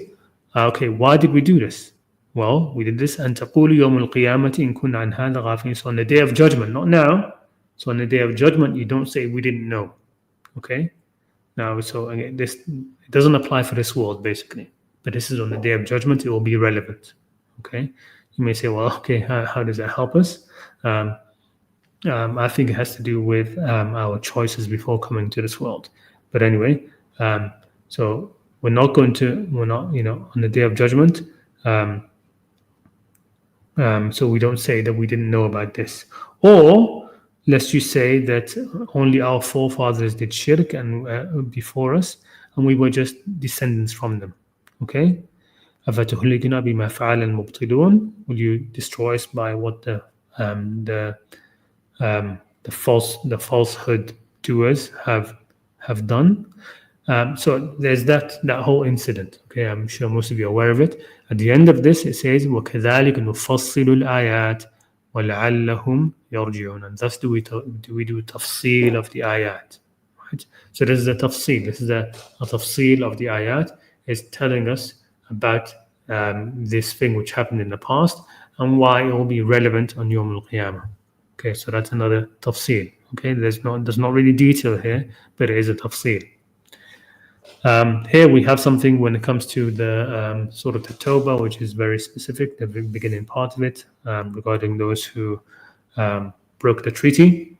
okay, why did we do this? Well, we did this, and تقول يوم القيامة إن كنا عن هذا غافلين. So on the day of judgment, not now. So on the day of judgment, you don't say we didn't know. Okay? Now, so again, this it doesn't apply for this world, basically. But this is on the day of judgment, it will be relevant. Okay? You may say, well, okay, how does that help us? I think it has to do with our choices before coming to this world. But anyway, so we're not, on the day of judgment, so we don't say that we didn't know about this. Or, lest you say that only our forefathers did shirk and before us, and we were just descendants from them. Okay? أفتهلكنا بما فعل المبطلون? Will you destroy us by what the falsehood doers have done? So there's that whole incident. Okay, I'm sure most of you are aware of it. At the end of this, it says, وَكَذَلِكَ نُفَصِّلُ الْآيَاتِ وَلَعَلَّهُم يَرْجِعُونَ. And thus do we do tafsil of the ayat. Right? So this is a tafsil. This is a tafsil of the ayat. Is telling us about this thing which happened in the past and why it will be relevant on Yawm al-Qiyamah. Okay, so that's another tafsil. Okay, there's not really detail here, but it is a tafsil. Here we have something when it comes to the sort of the Tawbah, which is very specific, the beginning part of it, regarding those who broke the treaty.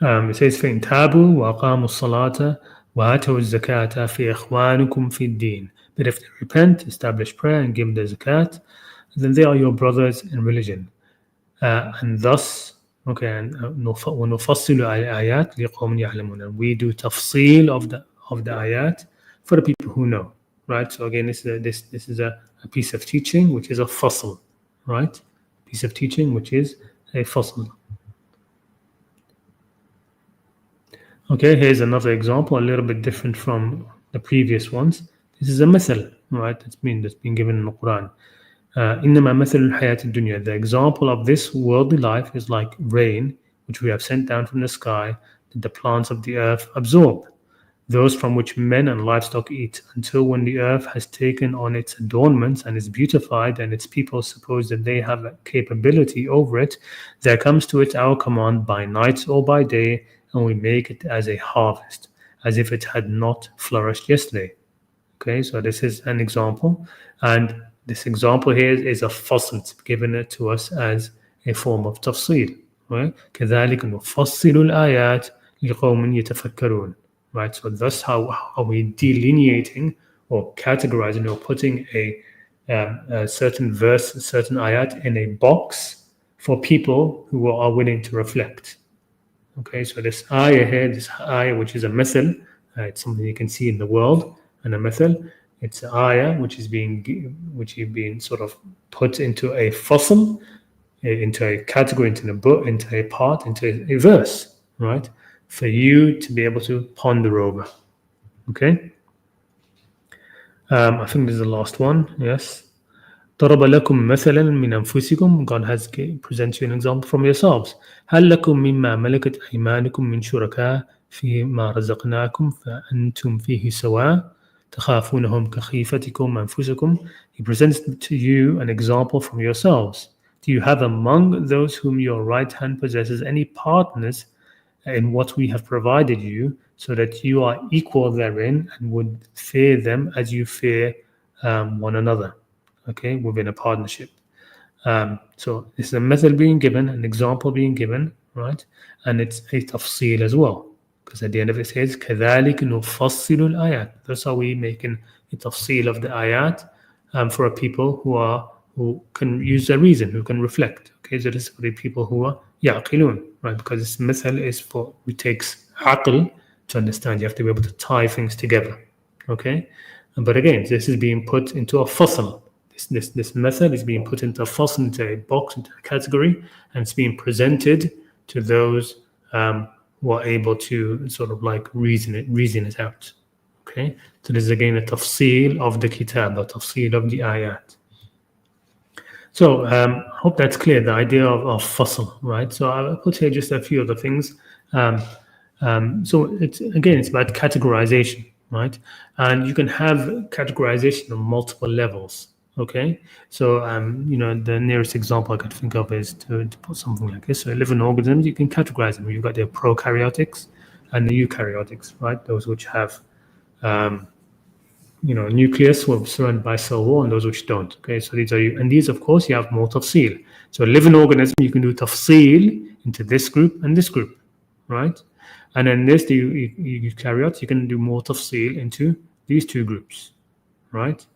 It says, فَإِنْ تَابُوا وَأَقَامُوا الصَّلَاةَ وَآتَوُا الزَّكَاةَ فِإِخْوَانُكُمْ فِي الدِّينِ. But if they repent, establish prayer, and give the zakat, then they are your brothers in religion. And thus, okay, and وَنُفَصِّلُ الْآيَاتِ لِقَوْمٍ يَعْلَمُونَ. And we do tafsil of the ayat for the people who know, right? So again, this is a piece of teaching which is a fasl, right? Piece of teaching which is a fasl. Okay, here's another example, a little bit different from the previous ones. This is a masal, right? That's been given in the Quran. إنما مثل الحياة الدنيا. The example of this worldly life is like rain, which we have sent down from the sky, that the plants of the earth absorb, those from which men and livestock eat, until when the earth has taken on its adornments and is beautified, and its people suppose that they have a capability over it, there comes to it our command by night or by day, and we make it as a harvest, as if it had not flourished yesterday. Okay, so this is an example, and this example here is a fasl. It's given it to us as a form of tafsil. Right? كذلك نفصل الآيات لقوم يتفكرون. Right, so that's how are we delineating or categorizing or putting a certain verse, a certain ayat in a box for people who are willing to reflect. Okay, so this ayah here, this ayah which is a methal, it's something you can see in the world, and a methal, it's an ayah which is being sort of put into a fasl, into a category, into a book, into a part, into a verse, right? For you to be able to ponder over. Okay. I think this is the last one. Yes. ضرب لكم مثلا من أنفسكم. God has present you an example from yourselves. هل لكم مما ملكت أيمانكم من شركاء فيما رزقناكم فأنتم فيه سواء تخافونهم كخيفتكم أنفسكم. He presents to you an example from yourselves. Do you have among those whom your right hand possesses any partners in what we have provided you, so that you are equal therein and would fear them as you fear one another? Okay, within a partnership. So this is a method being given, an example being given, right? And it's a tafsil as well, because at the end of it says كذلك نفصل الآيات. That's how we making a tafsil of the ayat for people who can use their reason, who can reflect. Okay, so this is for the people who are يعقلون, right? Because this method is for, it takes aql to understand. You have to be able to tie things together. Okay, but again, this is being put into a fasl. This method is being put into a fasl, into a box, into a category, and it's being presented to those who are able to sort of like reason it out. Okay, so this is again a tafsil of the kitab, a tafsil of the ayat. So I hope that's clear, the idea of fasl, right? So I'll put here just a few of the things. So it's about categorization, right? And you can have categorization on multiple levels. Okay, so the nearest example I could think of is to put something like this. So living organisms, you can categorize them. You've got the prokaryotics and the eukaryotics, right? Those which have nucleus were surrounded by cell wall, and those which don't. Okay, so these of course you have more tafsil. So a living organism, you can do tafsil into this group and this group, right? And then the eukaryotes, you can do more tafsil into these two groups, right?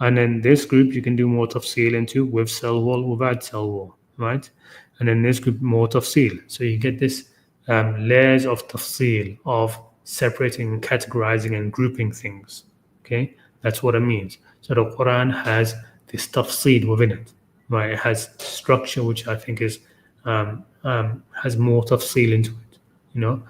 And then this group, you can do more tafsil into with cell wall, without cell wall, right? And then this group, more tafsil. So you get this layers of tafsil, of separating and categorizing and grouping things. Okay, that's what it means. So the Quran has this tafsil within it, right? It has structure, which I think is has more tafsil into it. In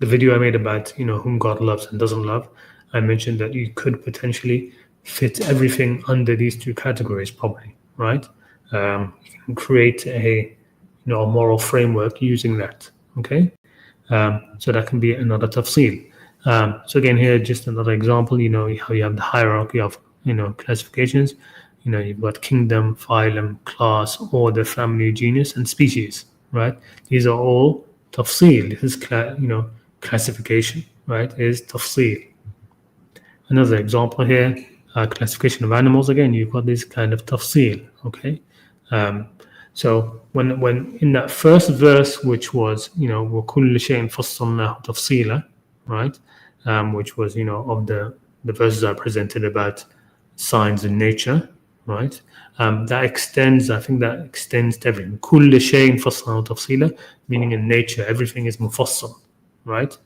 the video I made about whom God loves and doesn't love, I mentioned that you could potentially fit everything under these two categories, probably, right? You can create a moral framework using that. Okay, so that can be another tafsil. So again, here just another example. How you have the hierarchy of classifications. You've got kingdom, phylum, class, order, family, genus, and species. Right? These are all tafsil. This is classification. Right? Is tafsil. Another example here, classification of animals. Again, you've got this kind of tafsil. Okay. So when in that first verse, which was وَكُلِّ شَيْءٍ فَصَّلْنَاهُ تَفْصِيلًا, right, which was of the verses I presented about signs in nature, right, that extends. I think that extends to everything. كُلِّ شَيْءٍ فَصَّلْنَاهُ تَفْصِيلًا, meaning in nature everything is mufassal, right.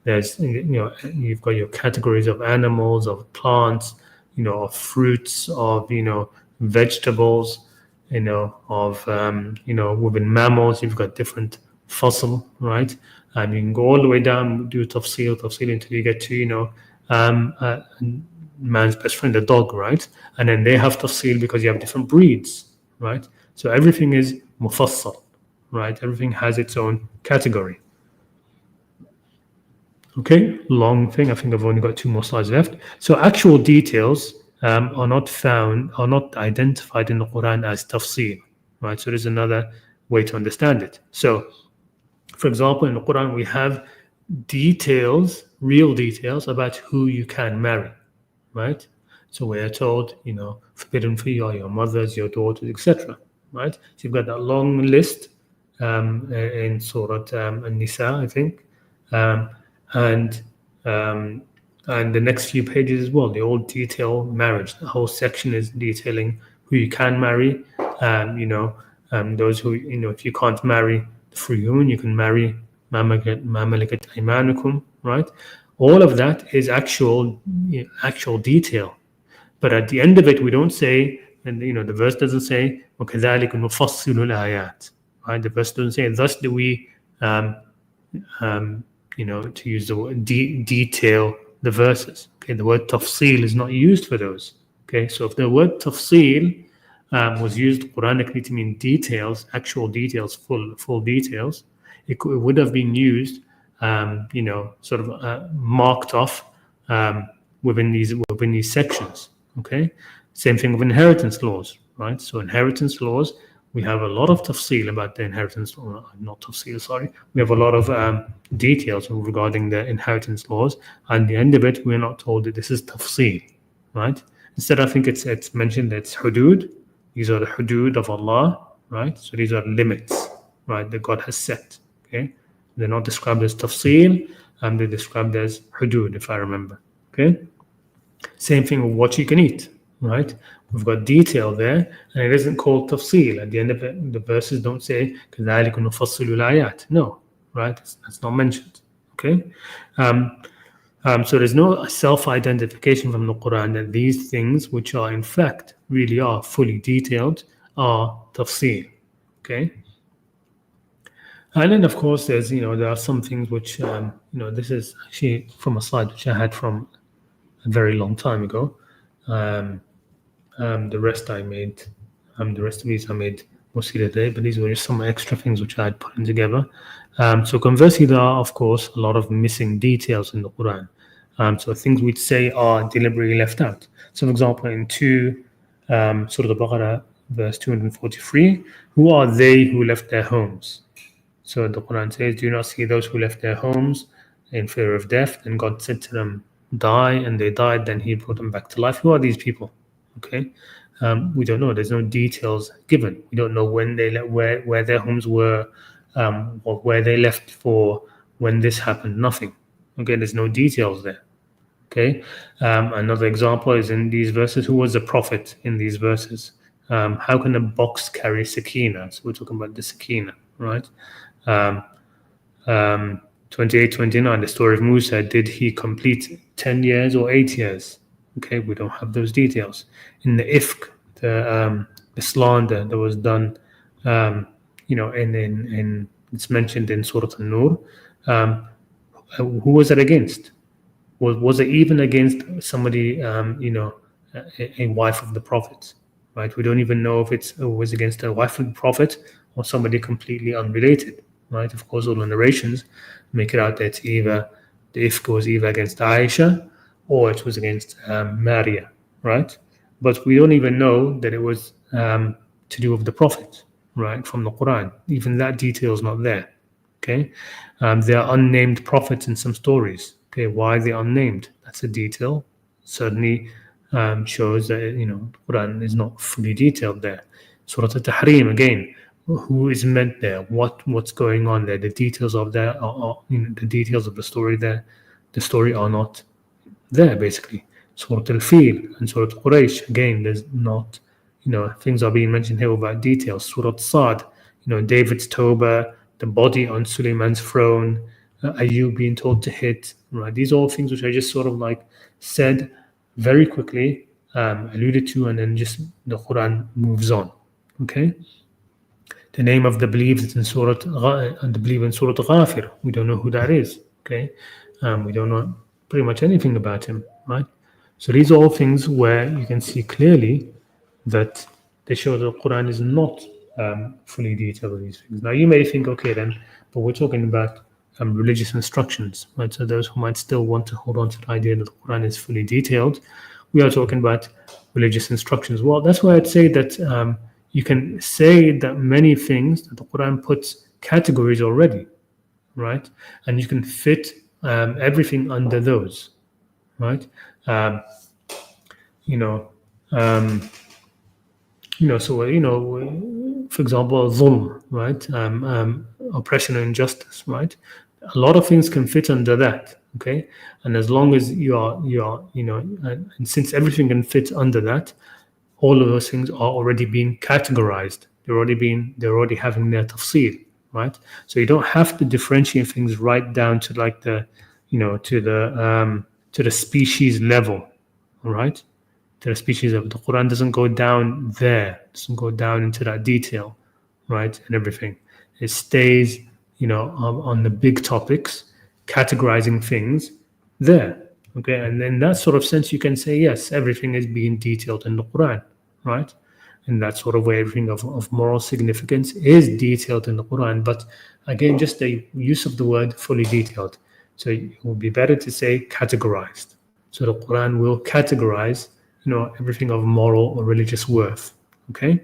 There's you've got your categories of animals, of plants, of fruits, of vegetables. Within mammals, you've got different fossil, right? and you can go all the way down, do tafsil until you get to man's best friend, the dog, right? And then they have tafsil because you have different breeds, right? So everything is mufassal, right? Everything has its own category. Okay, long thing. I think I've only got 2 more slides left. So actual details are not identified in the Quran as tafsir, right? So there's another way to understand it. So, for example, in the Quran we have details, real details about who you can marry, right? So we are told, forbidden for you are your mothers, your daughters, etc. Right? So you've got that long list in Surah An-Nisa, I think, um, and um, and the next few pages as well. They all detail marriage. The whole section is detailing who you can marry. Those who if you can't marry the free woman, you can marry ma malakat aymanukum, right? All of that is actual detail. But at the end of it, we don't say, and the verse doesn't say, وَكَذَلِكَ نُفَصِّلُ الْآيَاتِ. Right? The verse doesn't say, thus do we, to use the word detail the verses. Okay, the word tafsil is not used for those. Okay, so if the word tafsil was used Quranically to mean details, actual details, full details, it would have been used, sort of marked off within these sections. Okay, same thing with inheritance laws, right? So inheritance laws, we have a lot of tafsil about the inheritance, or not tafsil, sorry. We have a lot of details regarding the inheritance laws, and at the end of it, we're not told that this is tafsil, right? Instead, I think it's mentioned that it's hudud. These are the hudud of Allah, right? So these are limits, right, that God has set. Okay, they're not described as tafsil, and they're described as hudud, if I remember. Okay. Same thing with what you can eat, right? We've got detail there, and it isn't called tafsil. At the end of it, the verses don't say كَذَلِكَ نُفَصِّلُ الْآيَاتِ. No, right? That's not mentioned. Okay. So there's no self-identification from the Quran that these things, which are in fact really are fully detailed, are tafsil. Okay. And then of course there are some things which this is actually from a slide which I had from a very long time ago. The rest of these I made mostly today, but these were just some extra things which I had put in together. So conversely, there are, of course, a lot of missing details in the Quran. So things we'd say are deliberately left out. So, for example, in Surah Al-Baqarah, verse 243, who are they who left their homes? So the Quran says, do not see those who left their homes in fear of death. And God said to them, die, and they died. Then He brought them back to life. Who are these people? Okay, we don't know. There's no details given. We don't know when they where their homes were, or where they left for when this happened. Nothing. Okay, there's no details there. Okay, another example is in these verses. Who was the prophet in these verses? How can a box carry sakina? So we're talking about the sakina, right? 28, 29, the story of Musa, did he complete 10 years or 8 years? Okay, we don't have those details. In the ifk, the slander that was done, in it's mentioned in Surah An-Nur, who was it against? Was it even against somebody, a wife of the Prophet? Right? We don't even know if it was against a wife of the Prophet or somebody completely unrelated. Right? Of course, all the narrations make it out that the ifk was either against Aisha or it was against Maria, right? But we don't even know that it was to do with the Prophet, right, from the Quran. Even that detail is not there, okay? There are unnamed prophets in some stories, okay? Why are they unnamed? That's a detail. Certainly shows that, the Quran is not fully detailed there. Surah Al-Tahrim, again, who is meant there? What's going on there? The details of there the details of the story there. The story are not there, basically. Surah Al-Fil and Surah Quraysh, again, there's not, things are being mentioned here about details. Surah Sad, David's Tawbah, the body on Suleiman's throne, Ayyub being told to hit, right? These are all things which I just sort of like said very quickly, alluded to, and then just the Quran moves on, okay? the name of the believers in Surah and the believer in Surah Ghafir. We don't know who that is. Okay, we don't know pretty much anything about him, right? So these are all things where you can see clearly that they show that the Quran is not fully detailed on these things. Now you may think, okay, then, but we're talking about religious instructions, right? So those who might still want to hold on to the idea that the Quran is fully detailed, we are talking about religious instructions. Well, that's why I'd say that you can say that many things that the Quran puts categories already, right? And you can fit everything under those, right? Um, you know, um, so for example, zulm, right? Oppression and injustice, right? A lot of things can fit under that, okay? And as long as you are, and since everything can fit under that, all of those things are already being categorized. They're already having their tafsir, right? So you don't have to differentiate things right down to like the, to the species level, all right? To the species level. The Quran doesn't go down there, doesn't go down into that detail, right? And everything. It stays, on the big topics, categorizing things there. Okay, and in that sort of sense, you can say yes, everything is being detailed in the Quran, right? In that sort of way, everything of moral significance is detailed in the Quran. But again, just the use of the word fully detailed. So it would be better to say categorized. So the Quran will categorize, everything of moral or religious worth. Okay.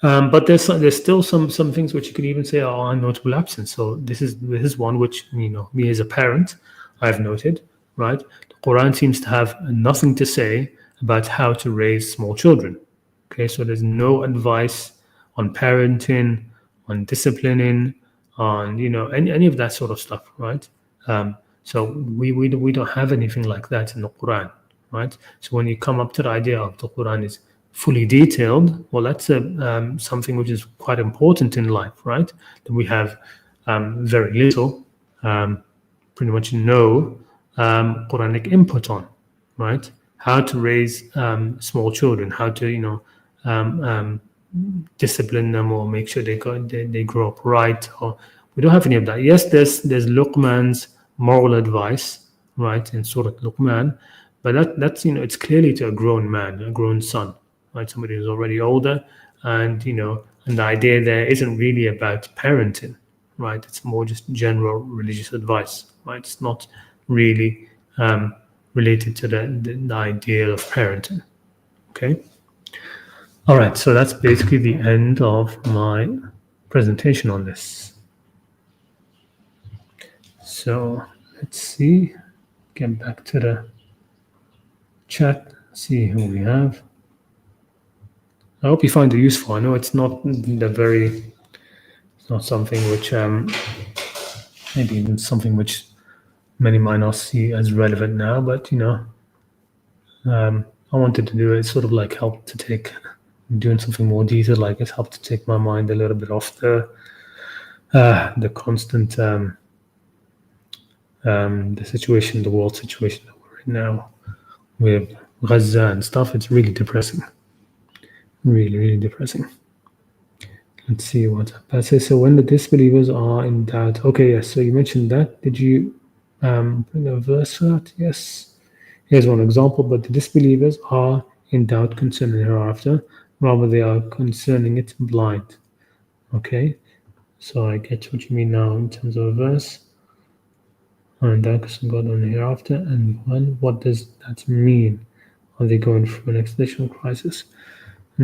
But there's still some things which you could even say are notable absence. So this is one which me as a parent I've noted, right? The Quran seems to have nothing to say about how to raise small children. Okay, so there's no advice on parenting, on disciplining, on any of that sort of stuff, right? So we don't have anything like that in the Quran, right? So when you come up to the idea of the Quran is fully detailed, well, that's something which is quite important in life, right? That we have very little, pretty much no Quranic input on, right? How to raise small children, how to discipline them or make sure they grow up right. Or we don't have any of that. Yes, there's Luqman's moral advice, right, in Surah Luqman, but that's it's clearly to a grown man, a grown son, right, somebody who's already older, and and the idea there isn't really about parenting, right? It's more just general religious advice, right? It's not really related to the idea of parenting. Okay. All right, so that's basically the end of my presentation on this. So let's see, get back to the chat, see who we have. I hope you find it useful. I know it's not it's not something which maybe even something which many might not see as relevant now, but I wanted to do it sort of like help to take doing something more detailed like it's helped to take my mind a little bit off the constant the situation, the world situation that we're in now with Gaza and stuff. It's really depressing, really depressing. Let's see what that says. So when the disbelievers are in doubt, okay, yes. So you mentioned that. Did you bring a verse for that? Yes. Here's one example. But the disbelievers are in doubt concerning hereafter, rather they are concerning it blind. Okay, so I get what you mean now in terms of a verse. And doubt concerning God on the hereafter, and what does that mean? Are they going through an existential crisis? I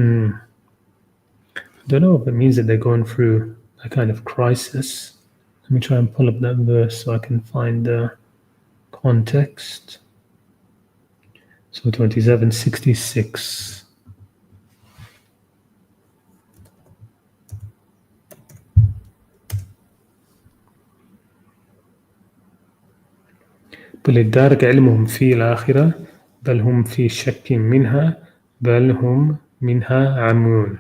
don't know if it means that they're going through a kind of crisis. Let me try and pull up that verse so I can find the context. So 27:66. بل ادارك علمهم في الآخرة بل هم في شك منها بل هم منها عمون.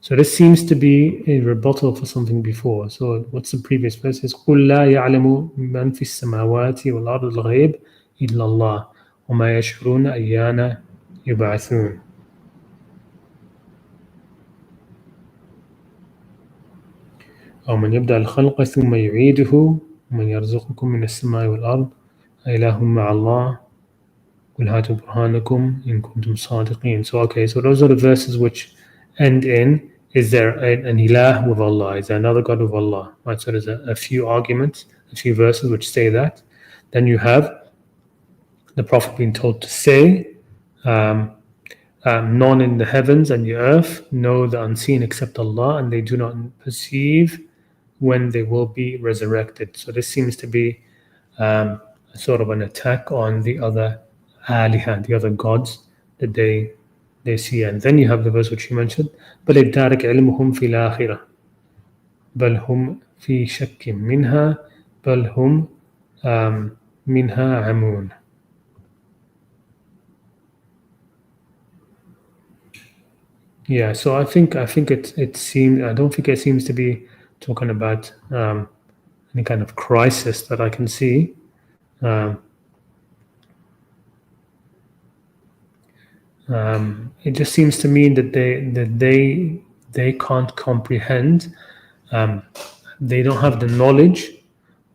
So this seems to be a rebuttal for something before. So what's the previous verse? Is قُلْ لَا يَعْلَمُ مَنْ فِي السَّمَاوَاتِ وَالْأَرْضِ الْغَيْبِ إِلَّا اللَّهُ وَمَا يَشْعُرُونَ أَيَّانَ يُبْعَثُونَ. أو من يبدأ الخلق ثم يعيده ومن يرزقكم من السماء والأرض أإله مع الله قل هاتوا برهانكم إن كنتم صادقين. So okay, so those are the verses which end in, is there an ilah with Allah, is there another God with Allah, right? So there's a few arguments, a few verses which say that. Then you have the Prophet being told to say, none in the heavens and the earth know the unseen except Allah, and they do not perceive when they will be resurrected. So this seems to be sort of an attack on the other aliha, the other gods that they see. And then you have the verse which you mentioned, بل ادارك علمهم في الآخرة بل هم في شك منها بل هم منها عمون. Yeah, so I think it seems, I don't think it seems to be talking about any kind of crisis that I can see. It just seems to mean that they can't comprehend. They don't have the knowledge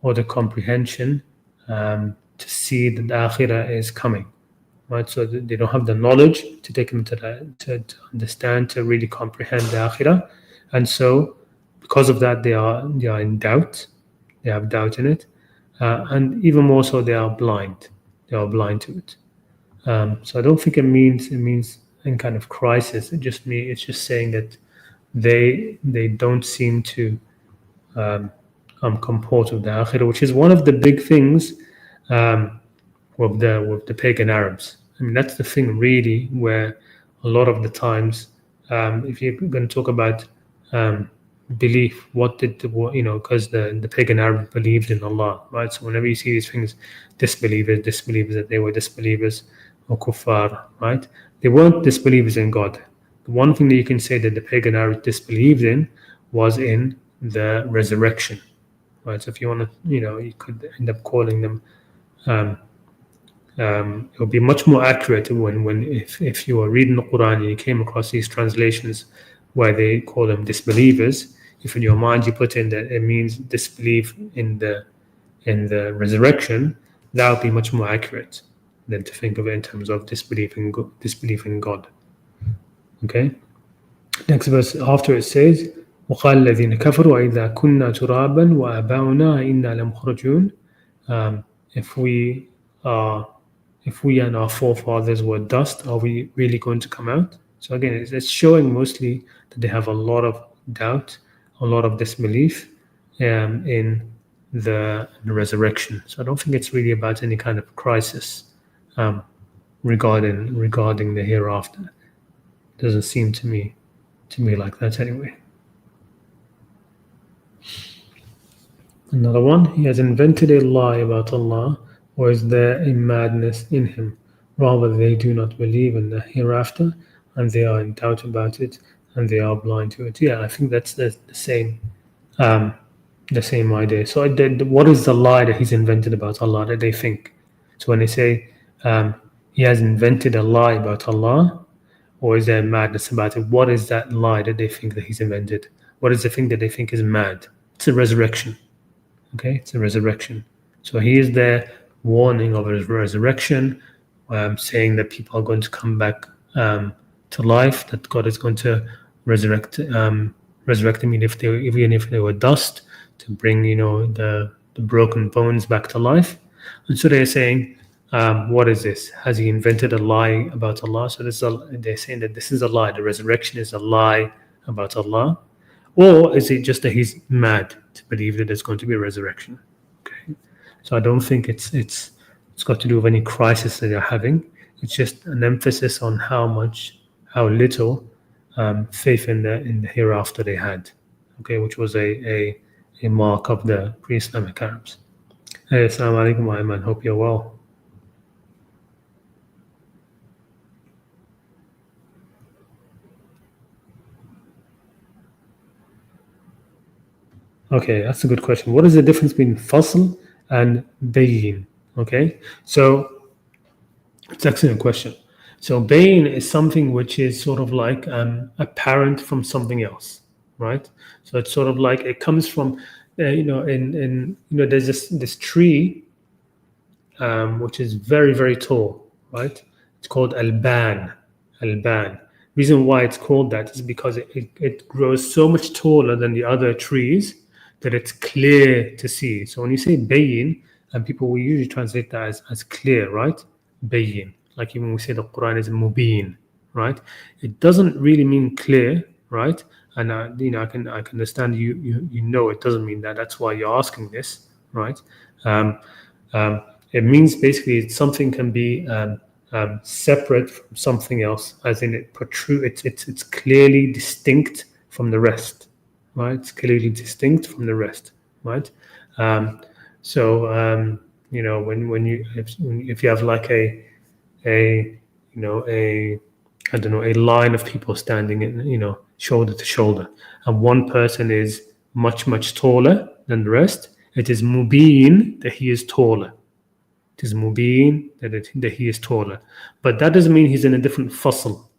or the comprehension to see that the akhirah is coming. Right, so they don't have the knowledge to take them to understand, to really comprehend the akhirah, and so because of that they are in doubt. They have doubt in it, and even more so they are blind. They are blind to it. So I don't think it means any kind of crisis. It's just saying that they don't seem to comport with the akhirah, which is one of the big things with the pagan Arabs. I mean, that's the thing really, where a lot of the times, if you're going to talk about belief, because the pagan Arab believed in Allah, right? So whenever you see these things, disbelievers, that they were disbelievers, or kuffar, right? They weren't disbelievers in God. The one thing that you can say that the pagan Arabs disbelieved in was in the resurrection, right? So if you want to, you could end up calling them. It would be much more accurate if you were reading the Quran and you came across these translations where they call them disbelievers. If in your mind you put in that it means disbelief in the resurrection, that would be much more accurate than to think of it in terms of disbelief in God. Okay. Next verse after it says, وقال الذين كفروا إذا كنا ترابا وآباؤنا إنا لمخرجون. If we and our forefathers were dust, are we really going to come out? So again, it's showing mostly that they have a lot of doubt, a lot of disbelief in the resurrection. So I don't think it's really about any kind of crisis regarding the hereafter. Doesn't seem to me like that anyway. Another one, he has invented a lie about Allah, or is there a madness in him? Rather, they do not believe in the hereafter, and they are in doubt about it, and they are blind to it. Yeah, I think that's the same idea. So what is the lie that he's invented about Allah that they think? So when they say he has invented a lie about Allah, or is there madness about it? What is that lie that they think that he's invented? What is the thing that they think is mad? It's a resurrection. Okay, it's a resurrection. So he is there warning of his resurrection, saying that people are going to come back to life, that God is going to resurrect them, even if they were dust, to bring the broken bones back to life. And so they're saying, what is this? Has he invented a lie about Allah? So they're saying that this is a lie. The resurrection is a lie about Allah. Or is it just that he's mad to believe that there's going to be a resurrection? Okay, so I don't think it's got to do with any crisis that they're having. It's just an emphasis on how little faith in the hereafter they had. Okay, which was a mark of the pre-Islamic Arabs. Hey, assalamu alaikum, Ayman. Hope you're well. Okay, that's a good question. What is the difference between fasl and bayin? Okay, so it's an excellent question. So bayin is something which is sort of like apparent from something else. right? So it's sort of like it comes from, there's this tree which is very, very tall, right? It's called Alban. Alban. Reason why it's called that is because it grows so much taller than the other trees that it's clear to see. So when you say bayin, and people will usually translate that as clear, right? Bayin. Like even when we say the Quran is mubin, right? It doesn't really mean clear, right? And I can understand you know it doesn't mean that. That's why you're asking this, right? Um, um, it means basically something can be separate from something else, as in it protrude. It's clearly distinct from the rest, right? It's clearly distinct from the rest, right? Um, so when you if you have like a a I don't know, a line of people standing in, shoulder to shoulder, and one person is much taller than the rest. It is mubin that he is taller. It is mubin that he is taller, but that doesn't mean he's in a different fussel,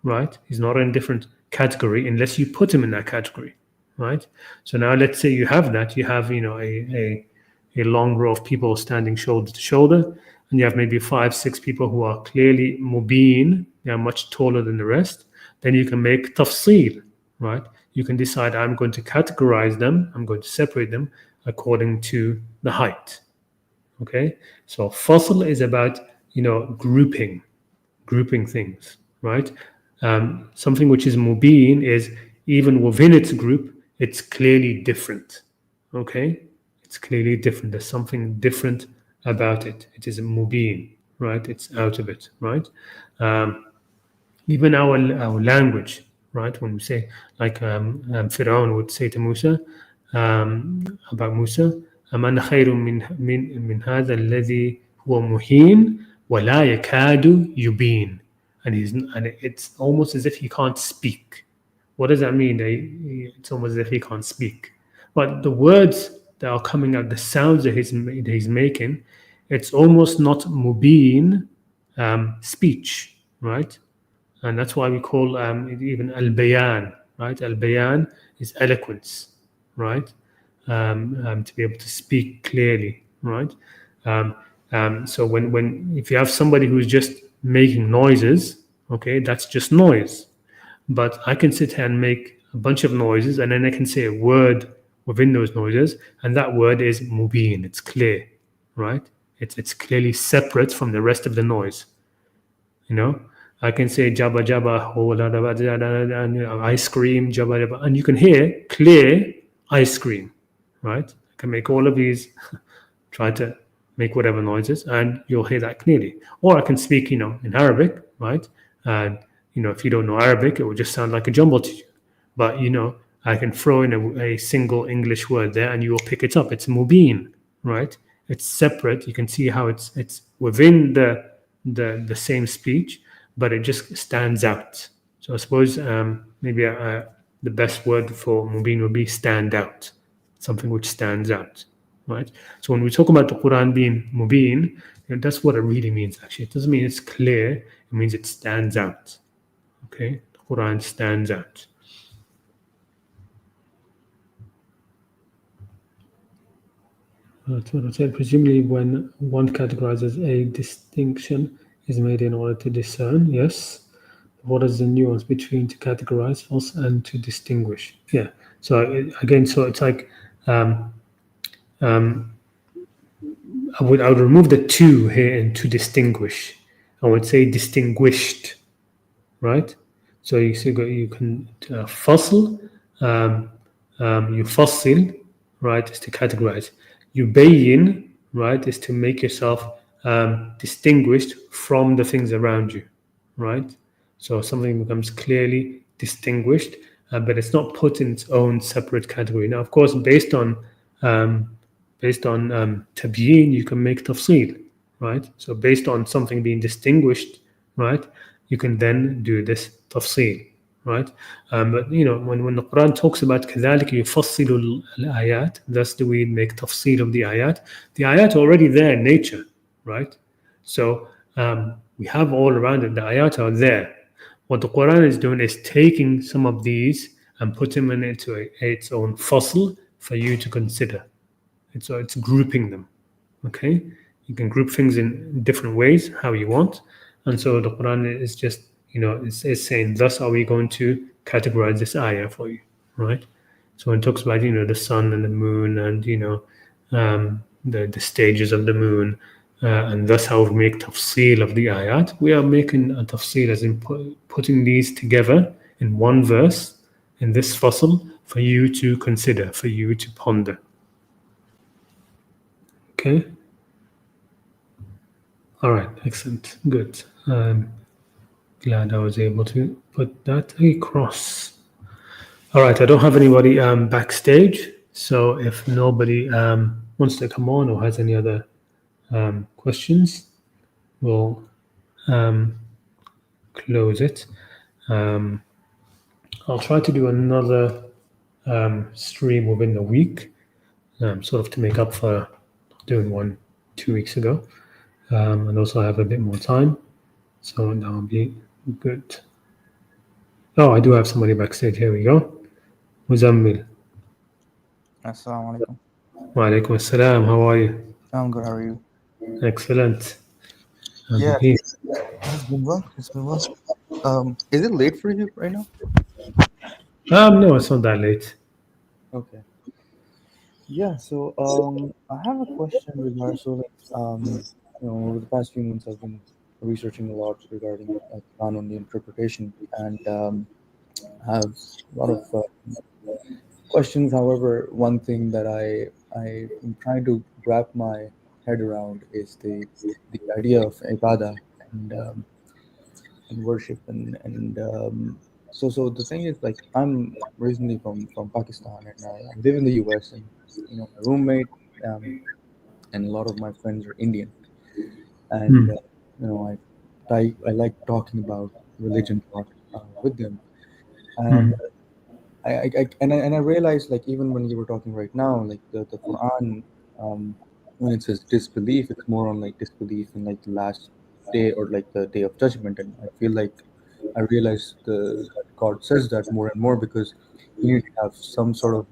right? He's not in a different category unless you put him in that category, right? So now let's say you have that. You have a long row of people standing shoulder to shoulder, and you have maybe 5 6 people who are clearly mubin, they are much taller than the rest. Then you can make tafsil, right? You can decide, I'm going to categorize them, I'm going to separate them according to the height. Okay, so fossil is about grouping things, right? Something which is mubin is even within its group, it's clearly different. Okay, it's clearly different. There's something different about it. It is mubin, right? It's out of it, right? Even our language, right? When we say, like Fir'aun would say to Musa, about Musa, أَمَنَ خَيْرٌ من هذا الذي هو مهين ولا يكاد يبين. And it's almost as if he can't speak. What does that mean? It's almost as if he can't speak. But the words that are coming out, the sounds that he's making, it's almost not mubin speech, right? And that's why we call it even al-bayan, right? Al-bayan is eloquence, right? To be able to speak clearly, right? So when if you have somebody who's just making noises, okay, that's just noise. But I can sit here and make a bunch of noises, and then I can say a word within those noises, and that word is mubin. It's clear, right? It's clearly separate from the rest of the noise. I can say jabba jabba, and ice cream, jabba jabba, and you can hear clear ice cream, right? I can make all of these, try to make whatever noises, and you'll hear that clearly. Or I can speak, in Arabic, right? And if you don't know Arabic, it will just sound like a jumble to you. But I can throw in a single English word there, and you will pick it up. It's mubin, right? It's separate. You can see how it's within the same speech, but it just stands out. So I suppose maybe the best word for mubin would be stand out, something which stands out, right? So when we talk about the Quran being mubin, that's what it really means. Actually, it doesn't mean it's clear. It means it stands out. Okay, the Quran stands out. That's what I said. Presumably, when one categorizes, a distinction is made in order to discern. Yes. What is the nuance between to categorize false and to distinguish? Yeah. So again, so it's like I would remove the to here and to distinguish. I would say distinguished, right? So you can fossil, you fossil, right, is to categorize. You bayin, right, is to make yourself distinguished from the things around you, right? So something becomes clearly distinguished, but it's not put in its own separate category. Now, of course, based on tabyin, you can make tafsil, right? So based on something being distinguished, right, you can then do this tafsil, right? But when the Quran talks about كذلك يفصل الآيات, that's the way we make tafsil of the ayat. The ayat are already there in nature, right? So we have all around it. The ayat are there. What the Quran is doing is taking some of these and put them into its own fossil for you to consider. It's grouping them. Okay, you can group things in different ways how you want, and so the Quran is just it's saying, thus are we going to categorize this ayah for you, right? So when it talks about the sun and the moon and the stages of the moon, and thus how we make tafsil of the ayat, we are making a tafsil as in putting these together in one verse in this fossil for you to consider, for you to ponder. Okay. All right. Excellent. Good. Glad I was able to put that across. All right. I don't have anybody backstage, so if nobody wants to come on or has any other questions, we'll close it. I'll try to do another stream within the week, sort of to make up for doing one 2 weeks ago, and also have a bit more time, so that'll be good. Oh, I do have somebody backstage. Here we go. Muzammil. Assalamu alaikum. Wa alaikum assalam. How are you? I'm good. How are you? Excellent. Yeah, Here. it's been well. It's been well. Is it late for you right now? No, it's not that late. Okay. Yeah. So I have a question regarding over the past few months I've been researching a lot regarding Quran on the interpretation, and have a lot of questions. However, one thing that I am trying to wrap my head around is the idea of ibadah and worship and so the thing is, like, I'm originally from Pakistan, and I live in the US, and my roommate and a lot of my friends are Indian, and I like talking about religion a lot with them, and I realized, like, even when you were talking right now, like the Quran, when it says disbelief, it's more on like disbelief in like the last day or like the day of judgment, and I feel like I realize that God says that more and more because you need to have some sort of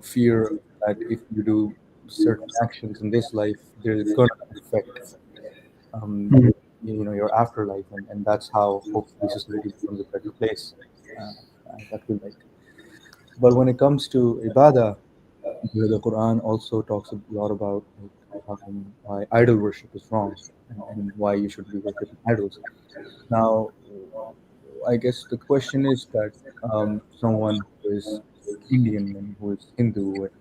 fear that if you do certain actions in this life, they're gonna affect your afterlife, and that's how hopefully society becomes a better place. Uh, that feel like. But when it comes to ibadah, the Quran also talks a lot about why idol worship is wrong, and why you should be worshiping idols. Now, I guess the question is that someone who is Indian and who is Hindu, and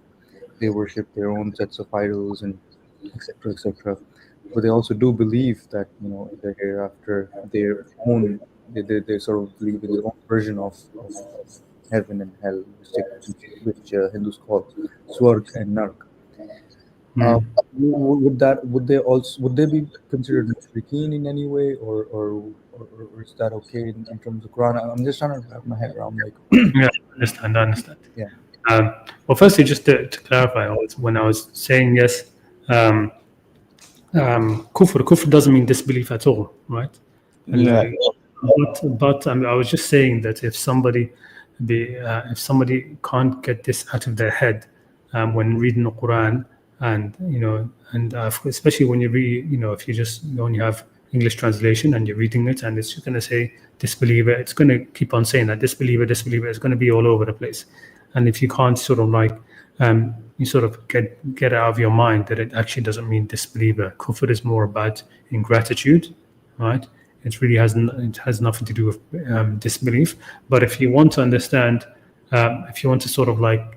they worship their own sets of idols and etc. etc. But they also do believe that in the hereafter, their own they sort of believe in their own version of heaven and hell, which Hindus call Swarg and Nark. Uh, would they be considered mushrikeen in any way, or is that okay in terms of Quran? I'm just trying to wrap my head around, like, Yeah, I understand. yeah. Well, firstly, just to clarify, when I was saying yes, kufr doesn't mean disbelief at all, right? Yeah. But I was just saying that if somebody can't get this out of their head when reading the Quran, and especially when you read, if you just only have English translation and you're reading it, and it's just going to say disbeliever, it's going to keep on saying that disbeliever, it's going to be all over the place. And if you can't sort of like you sort of get out of your mind that it actually doesn't mean disbeliever. Kufr is more about ingratitude, right? It has nothing to do with disbelief. But if you want to understand, if you want to sort of like,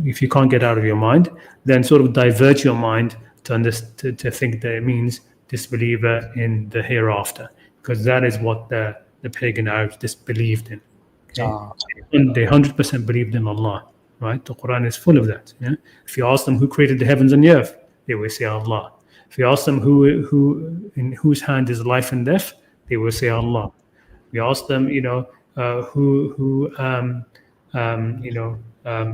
if you can't get out of your mind, then sort of divert your mind to think that it means disbeliever in the hereafter, because that is what the pagan Arabs disbelieved in. Okay, and they 100% believed in Allah. Right, the Quran is full of that. Yeah? If you ask them who created the heavens and the earth, they will say Allah. If you ask them who in whose hand is life and death, they will say Allah. We ask them, who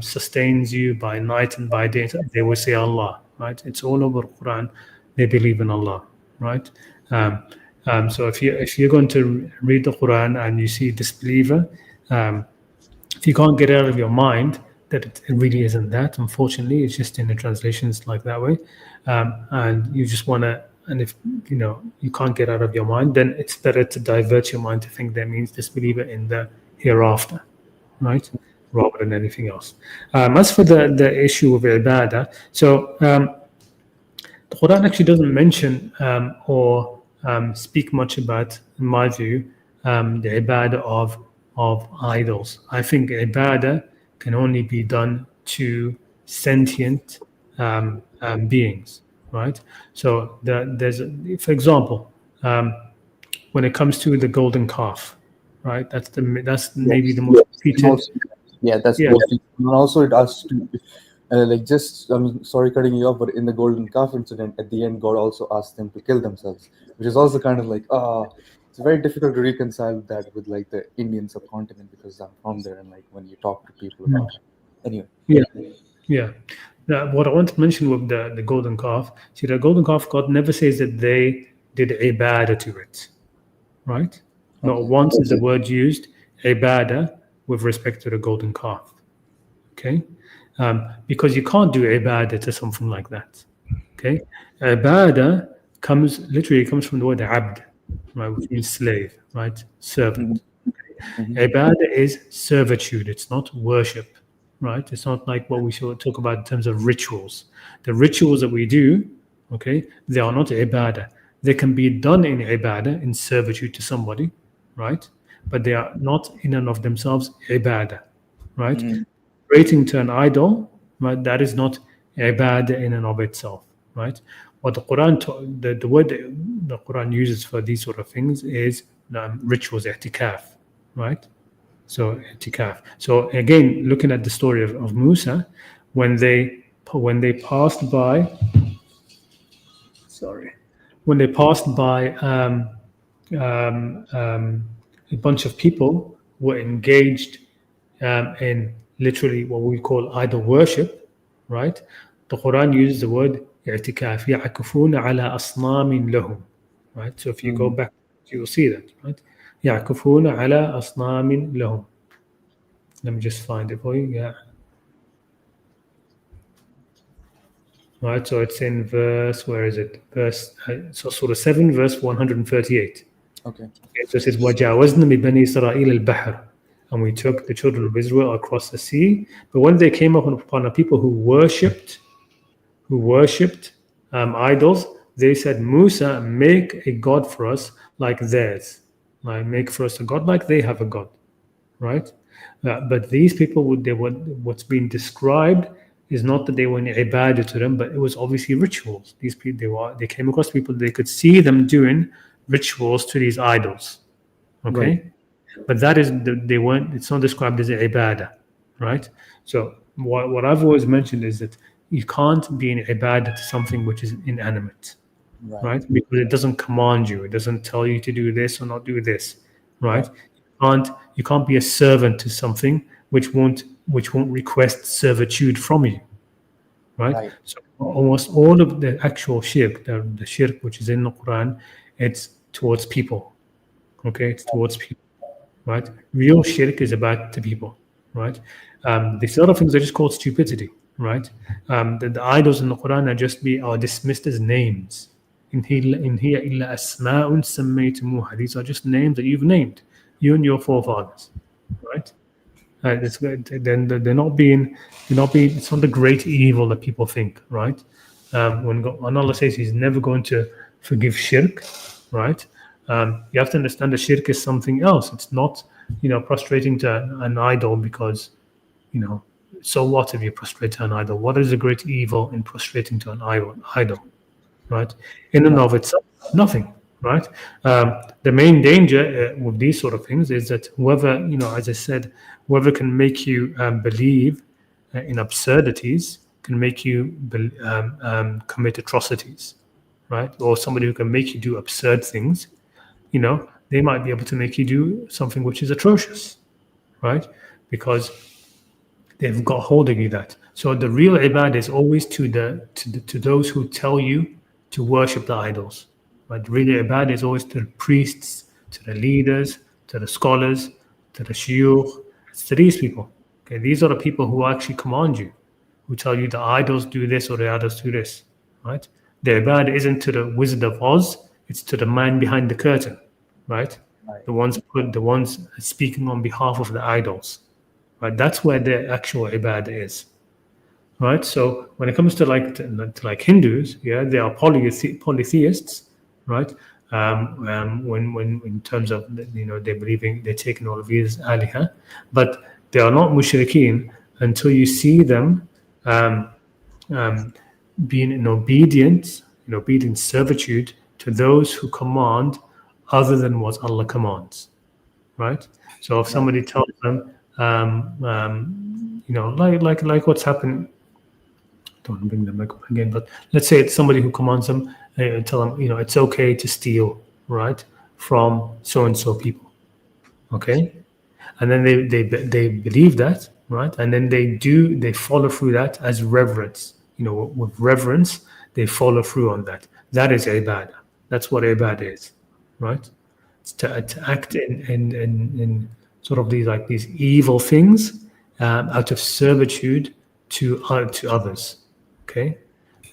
sustains you by night and by day, they will say Allah. Right? It's all over the Quran. They believe in Allah. Right? So if you're going to read the Quran and you see disbeliever, If you can't get out of your mind that it really isn't that, unfortunately, it's just in the translations like that way, and you just want to, and if you can't get out of your mind, then it's better to divert your mind to think that means disbeliever in the hereafter, right, rather than anything else. As for the issue of ibadah, so the Quran actually doesn't mention or speak much about, in my view, the ibadah of idols. I think ibadah can only be done to sentient beings, right? So for example, when it comes to the golden calf, right? That's maybe the Yes. most And repeated. also, yeah, that's Yeah. mostly. And also, it asks to, like, just, I'm sorry cutting you off, but in the golden calf incident, at the end, God also asked them to kill themselves, which is also kind of like, it's very difficult to reconcile that with like the Indian subcontinent because I'm from there, and like when you talk to people about it. Anyway, Yeah. Yeah. Now, what I want to mention with the golden calf, see, the golden calf, God never says that they did ibadah to it, right? Not okay, once is the word used, ibadah, with respect to the golden calf, okay? Because you can't do ibadah to something like that, okay? Ibadah literally comes from the word abd, right, which means slave, right? hmm Servant. hmm Ibadah is servitude, it's not worship, right? It's not like what we should talk about in terms of rituals. The rituals that we do, okay, they are not ibadah. They can be done in ibadah, in servitude to somebody, right? But they are not in and of themselves ibadah, right? hmm Praying to an idol, right? That is not ibadah in and of itself, right? What the Quran, the word that the Quran uses for these sort of things is rituals, i'tikaf, right? So i'tikaf. So again, looking at the story of Musa, when they passed by, sorry, when they passed by a bunch of people were engaged in literally what we call idol worship, right? The Quran uses the word i'tikaf, يعكفون على أصنام لهم, right? So if you go hmm back, you will see that, right? يعكفون على أصنام لهم. Let me just find it for you. Yeah. Right. So it's in verse, where is it? So Surah 7, verse 138. okay, Okay, so it says, وَجَاوَزْنَا بِبَنِي إِسْرَائِيلَ الْبَحْرَ. And we took the children of Israel across the sea. But when they came upon a people who worshipped idols, they said, Musa, make a God for us like theirs. Like, make for us a God like they have a God. Right? But these people, what's being described is not that they were in ibadah to them, but it was obviously rituals. These people, they came across people, they could see them doing rituals to these idols. right, Okay? But that is, they weren't, it's not described as ibadah, right? So what I've always mentioned is that you can't be in ibadah to something which is inanimate, right, right? Because it doesn't command you. It doesn't tell you to do this or not do this, right? right, You can't be a servant to something which won't request servitude from you, right? right, So almost all of the actual shirk, the shirk which is in the Quran, it's towards people. Okay, it's towards people, right? Real shirk is about the people, right? These other things are just called stupidity, right? The idols in the Quran are dismissed as names. In here illa asma'un sammaytumuha. These are just names that you've named, you and your forefathers, right? Then they're not being. It's not the great evil that people think, right? When Allah says He's never going to forgive shirk, right? You have to understand that shirk is something else. It's not, prostrating to an idol because, you know, so what if you prostrate to an idol? What is the great evil in prostrating to an idol? Right? In and right, of itself, nothing, right? The main danger with these sort of things is that whoever, as I said, whoever can make you believe in absurdities can make you commit atrocities, right? Or somebody who can make you do absurd things, they might be able to make you do something which is atrocious, right? Because they've got hold of you that. So the real ibad is always to those who tell you to worship the idols. But really ibad is always to the priests, to the leaders, to the scholars, to the shuyukh, it's to these people. Okay, these are the people who actually command you, who tell you the idols do this or the idols do this, right? The ibadah isn't to the Wizard of Oz, it's to the man behind the curtain, right? Right. The ones speaking on behalf of the idols, right? That's where the actual ibadah is, right? So when it comes to like Hindus, yeah, they are polytheists, right? When in terms of they're believing they're taking all of these aliha, but they are not mushrikeen until you see them um, um, being in obedient servitude to those who command other than what Allah commands, right? So if Right. somebody tells them, like what's happened, don't want to bring the mic up again, but let's say it's somebody who commands them, tell them, it's okay to steal, right, from so and so people, okay, and then they believe that, right, and then they follow through that as reverence, with reverence they follow through on that. That is ibadah. That's what ibadah is, right? It's to act in sort of these evil things out of servitude to others, okay,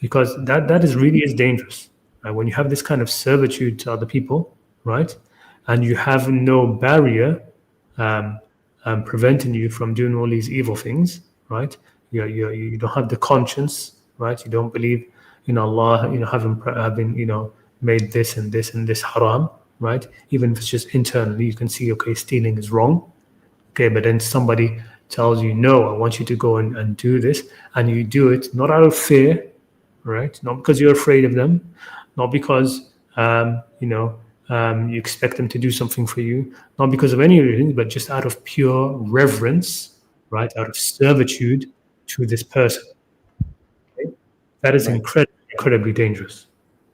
because that is really is dangerous, right? When you have this kind of servitude to other people, right, and you have no barrier um, preventing you from doing all these evil things, right? You don't have the conscience, right? You don't believe in Allah, having made this and this and this haram, right? Even if it's just internally, you can see, okay, stealing is wrong, okay, but then somebody tells you, no, I want you to go and do this, and you do it not out of fear, right? Not because you're afraid of them, not because you expect them to do something for you, not because of any reason, but just out of pure reverence, right? Out of servitude to this person. Okay? That is Right. incredibly dangerous.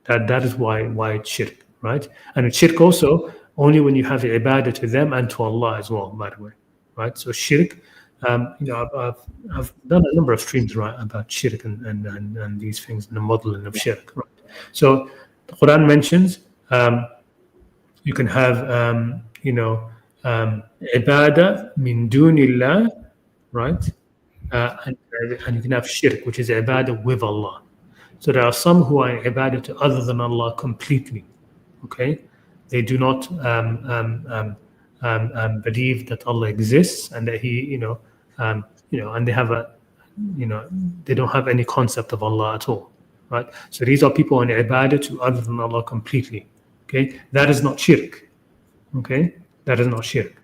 That is why it's shirk, right? And it's shirk also only when you have ibadah to them and to Allah as well, by the way, right? So shirk, I've done a number of streams, right, about shirk and these things and the modeling of shirk, right? So the Quran mentions you can have ibadah min dunillah, right? And you can have shirk, which is ibadah with Allah. So there are some who are in ibadah to other than Allah completely. Okay, they do not believe that Allah exists and that He, and they have they don't have any concept of Allah at all, right? So these are people in ibadah to other than Allah completely. Okay, that is not shirk. Okay, that is not shirk,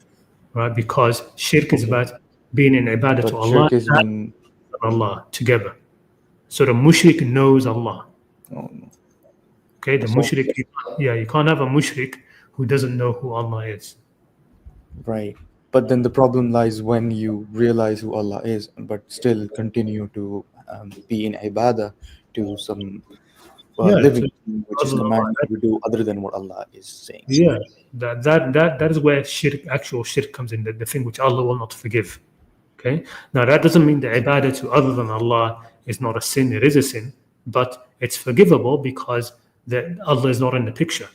right? Because shirk is Okay. about being in ibadah to But Allah shirk is when. and Allah together. So the mushrik knows Allah. Oh, no. Okay, the So, mushrik, you can't have a mushrik who doesn't know who Allah is. right. But then the problem lies when you realize who Allah is, but still continue to be in ibadah to some Yeah, living thing which is other than Allah. commanded you to do other than what Allah is saying. Yeah, that is where shirk, actual shirk comes in, the thing which Allah will not forgive. Okay, now that doesn't mean the ibadah to other than Allah is not a sin. It is a sin, but it's forgivable because Allah is not in the picture,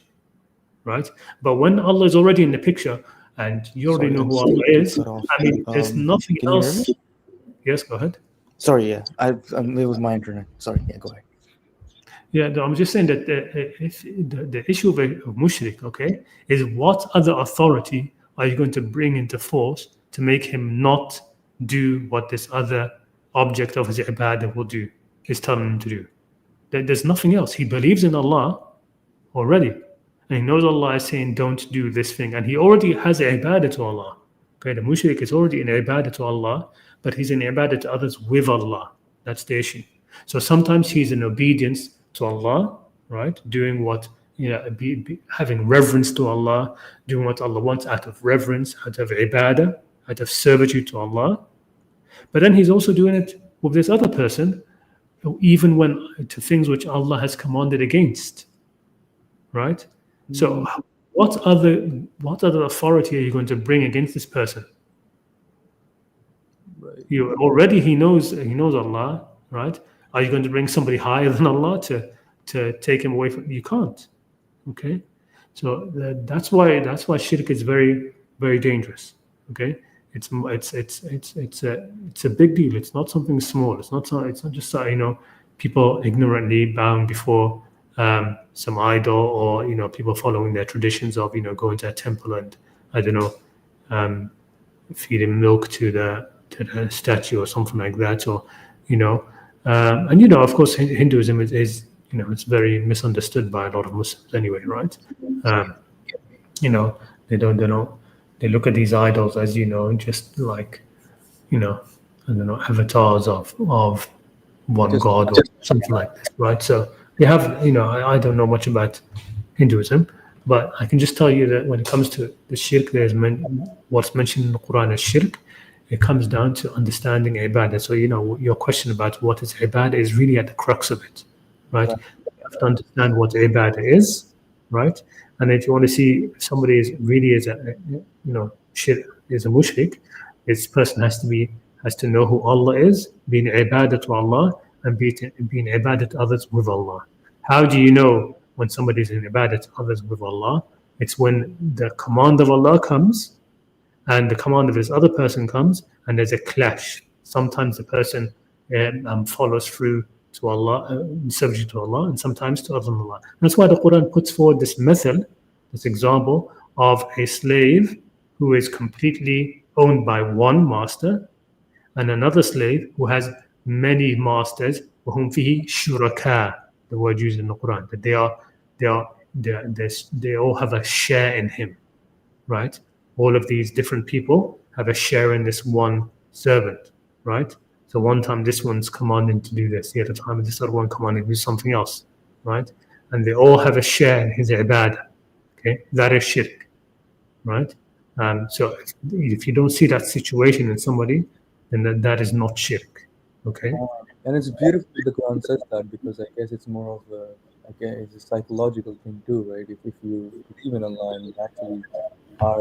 right? But when Allah is already in the picture and you already Sorry, know I'm who sorry Allah to is, cut off. I mean, there's nothing Can you hear me? else. Yes, go ahead. Sorry, yeah. It was my internet. Sorry, yeah, go ahead. Yeah, no, I'm just saying that the issue of mushrik, okay, is what other authority are you going to bring into force to make him not do what this other object of his ibadah will do, is telling him to do? There's nothing else. He believes in Allah already, and he knows Allah is saying, don't do this thing, and he already has ibadah to Allah. Okay, the mushrik is already in ibadah to Allah, but he's in ibadah to others with Allah. That's the issue. So sometimes he's in obedience to Allah, right? Doing what, having reverence to Allah, doing what Allah wants out of reverence, out of ibadah, out of servitude to Allah. But then he's also doing it with this other person, even when to things which Allah has commanded against, right? So what other authority are you going to bring against this person? Right. He knows Allah, right? Are you going to bring somebody higher than Allah to take him away from? You can't. Okay, so that's why shirk is very, very dangerous. Okay, it's a big deal. It's not something small. It's not just people ignorantly bowing before some idol, or people following their traditions of going to a temple and I don't know, um, feeding milk to the statue or something like that, or you know, and of course Hinduism is it's very misunderstood by a lot of Muslims anyway, right? Um, you know they don't they look at these idols as just like I don't know, avatars of one Just god or something like this, right? So they have I don't know much about Hinduism, but I can just tell you that when it comes to the shirk, what's mentioned in the Quran as shirk. It comes down to understanding ibadah. So your question about what is ibadah is really at the crux of it, right? right. You have to understand what ibadah is, right? And if you want to see if somebody is really is a shirk, is a mushrik, this person has to know who Allah is, being ibadah to Allah, and being ibadah to others with Allah. How do you know when somebody is in ibadah to others with Allah? It's when the command of Allah comes and the command of this other person comes, and there's a clash. Sometimes the person follows through to Allah, subject to Allah, and sometimes to other than Allah. That's why the Quran puts forward this method, this example of a slave who is completely owned by one master, and another slave who has many masters, وَهُمْ فِيهِ شُرَكَاء, the word used in the Quran, that they all have a share in him, right? All of these different people have a share in this one servant, right? So one time this one's commanding to do this, the other time this other one commanding to do something else, right? And they all have a share in his ibadah, okay? That is shirk, right? So if you don't see that situation in somebody, then that is not shirk, okay? And it's beautiful the Quran says that, because I guess it's more of a, I guess it's a psychological thing too, right? If you believe in Allah and you actually are,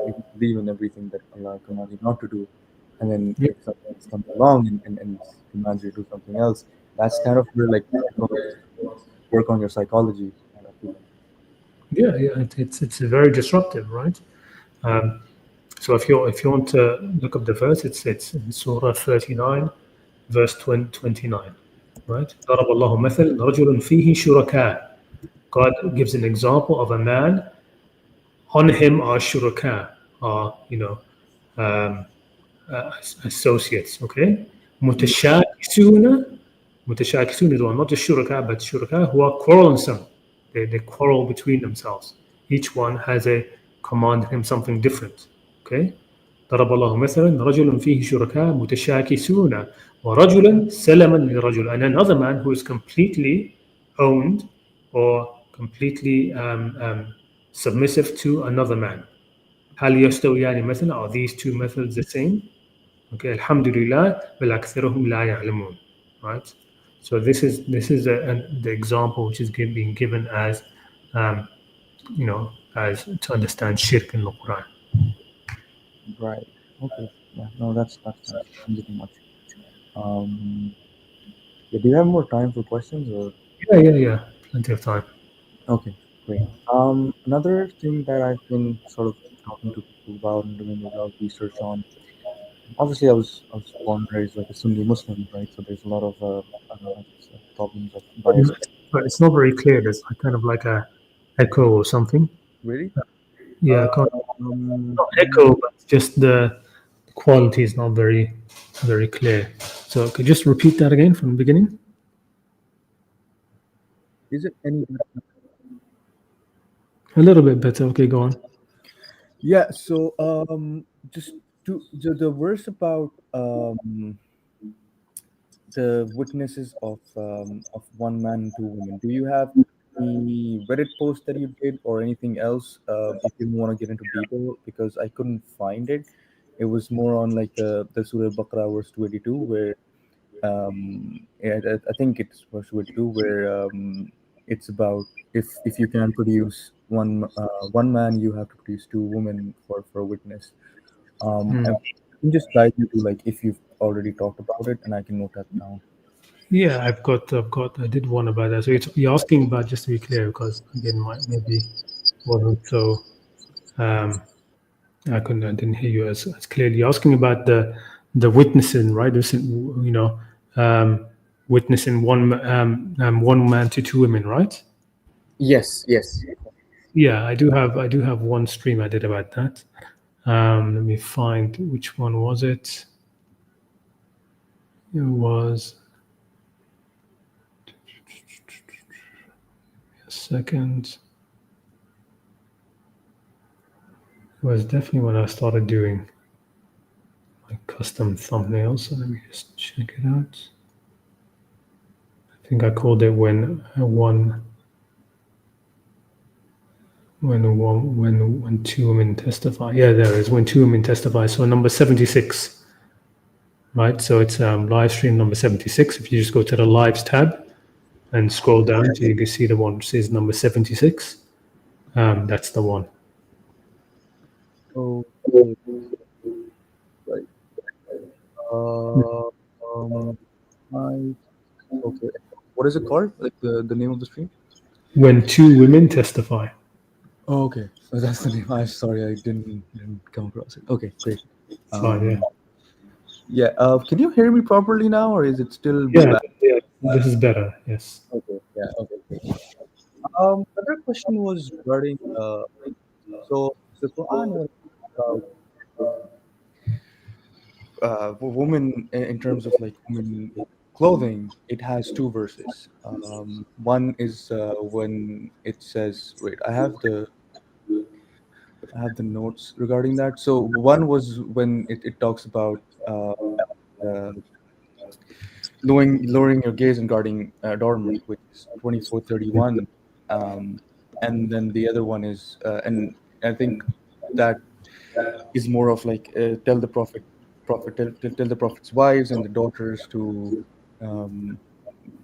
you believe in everything that Allah commands you not to do, and then Yeah, if something else comes along and commands you to do something else, that's kind of where like work on your psychology kind of feeling. yeah. It's very disruptive, right? Um, so if you want to look up the verse, it's in Surah 39, verse 29, right? ضرب الله مثل رجل فيه شركاء. God gives an example of a man. On him are shuraka, are um, associates. Okay, متشاكسون. متشاكسون is one, not just shuraka, but shuraka who are quarrelsome. They quarrel between themselves. Each one has a command him something different. Okay. ضرب الله مثلا رجل فيه شركاء متشاكسون ورجلا سلما لرجل, and another man who is completely owned or completely submissive to another man. هل يستويان مثلا, are these two methods the same? Okay, alhamdulillah, بل أكثرهم لا يعلمون. Right. So this is the example which is being given as um, as to understand shirk in the Quran. Right. Okay. Yeah. No, that's nice. Thank you so much. Um, yeah, do you have more time for questions or? Yeah. Plenty of time. Okay, great. Another thing that I've been sort of talking to people about and doing a lot of research on. Obviously, I was born and raised like a Sunni Muslim, right? So there's a lot of I don't know, just, problems of bias. But it's not very clear. There's like kind of like a echo or something. Really? Yeah, Um, not echo, but just the quality is not very clear. So could you just repeat that again from the beginning? is it any better? A little bit better. Okay, go on. Yeah. So just to the verse about the witnesses of one man and two women. Do you have the Reddit post that you did or anything else? If you want to get into detail, because I couldn't find it. It was more on like the Surah Baqarah verse 282, where yeah, I think it's verse 282, where it's about if you can produce one man, you have to produce two women for a witness. Hmm. And I can just guide you to like if you've already talked about it, and I can note that down. Yeah, I did one about that. So you're asking about, just to be clear, because again, maybe wasn't so um, I didn't hear you as clearly. You're asking about the witnessing, right? Um, witnessing one man to two women, right? Yes, yes. Yeah, I do have one stream I did about that. Let me find which one was it. It was a second. It was definitely when I started doing my custom thumbnails. So let me just check it out. I think I called it when two women testify. Yeah, there is when two women testify. So number 76, right? So it's live stream number 76. If you just go to the lives tab and scroll down, so you can see the one that says number 76. That's the one. Okay, right. Uh, um, I okay. What is it called? Like the name of the stream? When two women testify. Oh, okay. So that's the name. I'm sorry, I didn't come across it. Okay, great. It's fine. Yeah. Um, yeah. Can you hear me properly now, or is it still Yeah. bad? Yeah. This is better. Yes. Okay. Yeah. Okay. Great. Another question was regarding so the Quran was about women in terms of like women clothing. It has two verses. One is when it says, wait, I have the notes regarding that. So one was when it talks about uh, lowering your gaze and guarding adornment, which is 2431. Um, and then the other one is, and I think that is more of like tell the tell the prophet's wives and the daughters to. Um,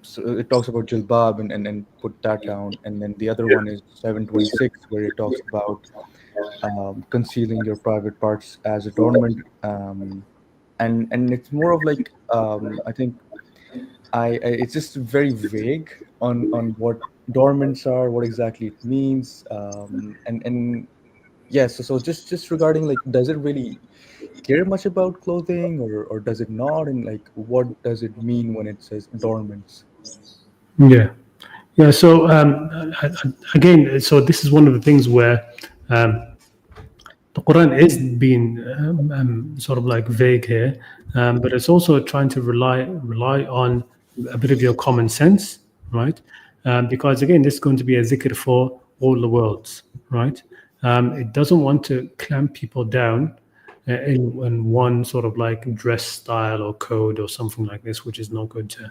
so it talks about jilbab and put that down, and then the other one is 726 where it talks about concealing your private parts as adornment, and it's more of like I think it's just very vague on what adornments are, what exactly it means, and yes, so just regarding like, does it really care much about clothing, or does it not, and like what does it mean when it says adornments? Yeah. Yeah. So again, so this is one of the things where um, the Quran is being sort of like vague here, but it's also trying to rely on a bit of your common sense, right? Because again, this is going to be a zikr for all the worlds, right? It doesn't want to clamp people down in one sort of like dress style or code or something like this, which is not going to,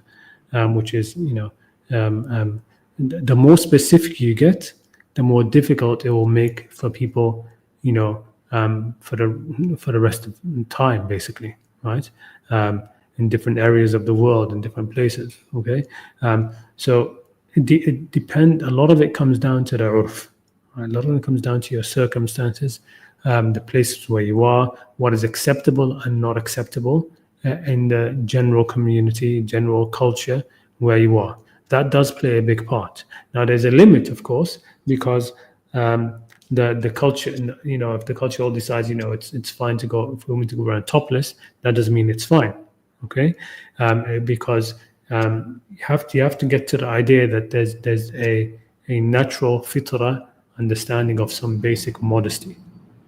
which is um, um, the more specific you get, the more difficult it will make for people, for the rest of time, basically, right? In different areas of the world, in different places. Okay, so it depend. A lot of it comes down to the urf. Right? A lot of it comes down to your circumstances, the places where you are, what is acceptable and not acceptable in the general community, general culture where you are. That does play a big part. Now, there's a limit, of course, because the culture, if the culture all decides, it's fine to go for women to go around topless, that doesn't mean it's fine. Okay, because you have to get to the idea that there's a natural fitra understanding of some basic modesty,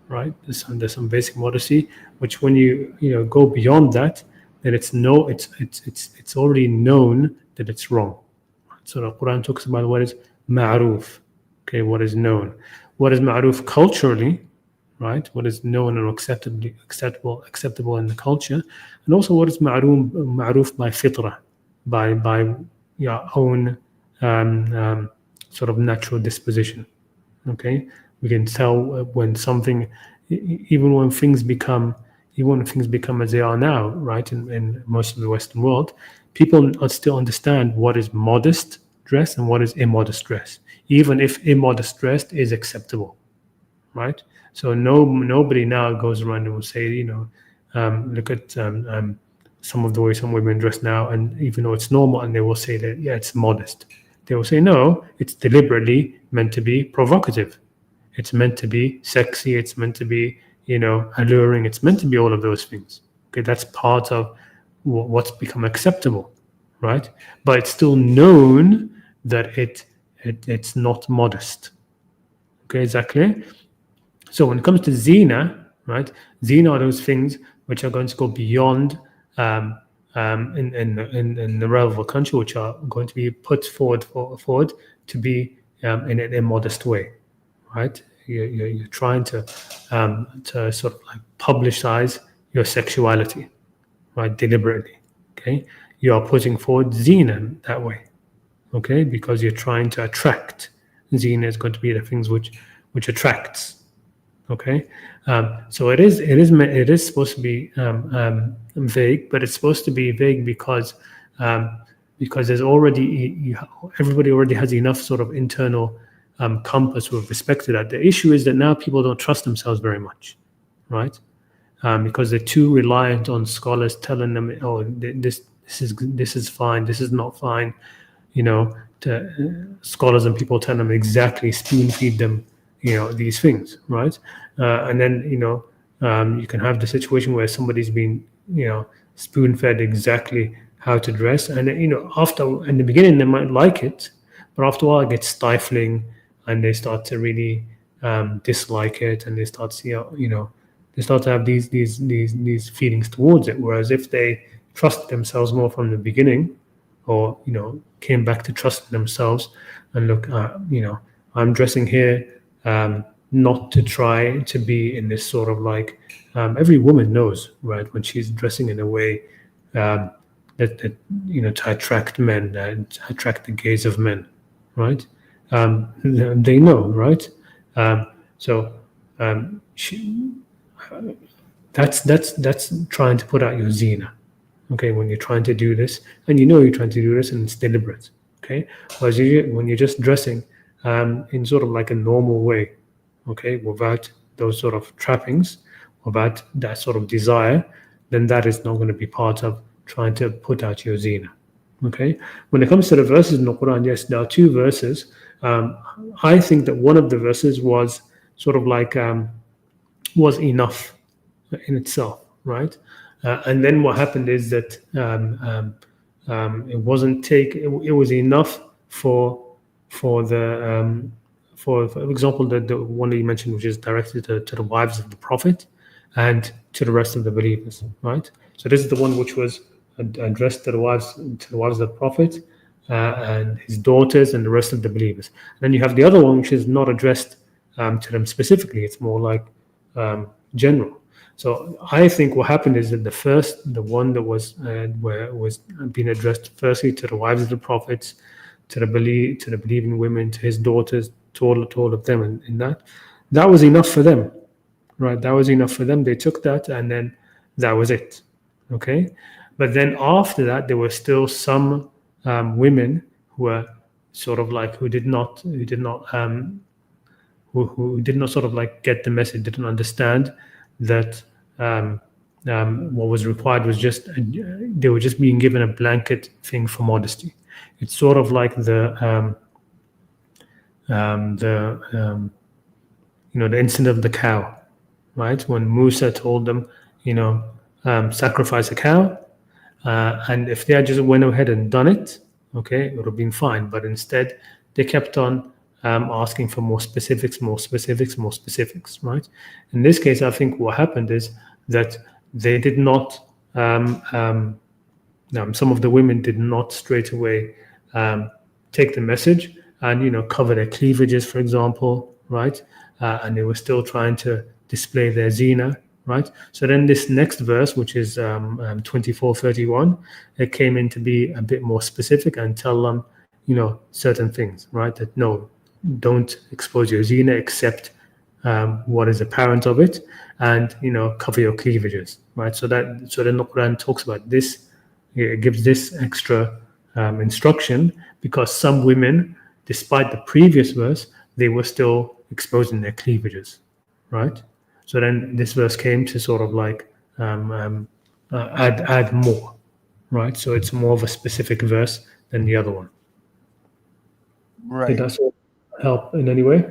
right? There's some basic modesty, which when you go beyond that, then it's already known that it's wrong. So the Quran talks about what is ma'ruf, okay, what is known, what is ma'ruf culturally, right? What is known and acceptable in the culture, and also what is ma'ruf by fitrah, by your own sort of natural disposition. Okay, we can tell when something, even when things become, even when things become as they are now, right? In most of the Western world, people still understand what is modest dress and what is immodest dress, even if immodest dress is acceptable, right? So nobody now goes around and will say, look at some of the way some women dress now, and even though it's normal, and they will say that yeah, it's modest. They will say no, it's deliberately meant to be provocative. It's meant to be sexy. It's meant to be alluring. It's meant to be all of those things. Okay, that's part of what's become acceptable, right? But it's still known that it's not modest. Okay, is that clear? So when it comes to zina, right? Zina are those things which are going to go beyond in the relevant country, which are going to be put forward to be in an immodest way, right? You're trying to sort of like publicize your sexuality, right? Deliberately, okay? You are putting forward zina that way, okay? Because you're trying to attract. Zina is going to be the things which attracts, okay. So it is supposed to be vague, but it's supposed to be vague because there's already everybody already has enough sort of internal compass with respect to that. The issue is that now people don't trust themselves very much, right? Because they're too reliant on scholars telling them, oh, this is fine, this is not fine, scholars and people tell them exactly, spoon feed them, these things, right? And then you can have the situation where somebody's been spoon fed exactly how to dress, and after in the beginning they might like it, but after a while it gets stifling, and they start to really dislike it, and they start to they start to have these feelings towards it. Whereas if they trust themselves more from the beginning, or came back to trust themselves and look, I'm dressing here not to try to be in this sort of like every woman knows, right, when she's dressing in a way that to attract men and attract the gaze of men, right? They know, right? So she, that's trying to put out your zina. Okay, when you're trying to do this, and you're trying to do this, and it's deliberate. Okay, whereas when you're just dressing in sort of like a normal way, okay, without those sort of trappings, without that sort of desire, then that is not going to be part of trying to put out your zina. Okay, when it comes to the verses in the Quran, yes, there are two verses. I think that one of the verses was sort of like was enough in itself, right? And then what happened is that it wasn't it was enough for the for example the one that you mentioned, which is directed to the wives of the Prophet and to the rest of the believers, right? So this is the one which was addressed to the wives of the Prophet and his daughters and the rest of the believers. And then you have the other one which is not addressed to them specifically. It's more like general. So I think what happened is that the one that was where was being addressed firstly to the wives of the prophets, to the believing women, to his daughters, to all of them, and that was enough for them, right? That was enough for them. They took that, and then that was it. Okay, but then after that, there were still some women who were sort of like who did not sort of like get the message, didn't understand that what was required was just they were just being given a blanket thing for modesty. It's sort of like the the incident of the cow, right? When Musa told them, sacrifice a cow, and if they had just went ahead and done it, okay, it would have been fine. But instead, they kept on asking for more specifics, right? In this case, I think what happened is that they did not, some of the women did not straight away take the message and, cover their cleavages, for example, right? And they were still trying to display their zina, right? So then this next verse, which is 24:31, it came in to be a bit more specific and tell them, certain things, right? That no, don't expose your zina except what is apparent of it, and cover your cleavages, right? So then the Quran talks about this. It gives this extra instruction because some women, despite the previous verse, they were still exposing their cleavages, right? So then this verse came to sort of like add more, right? So it's more of a specific verse than the other one. Did Right. that sort of help in any way?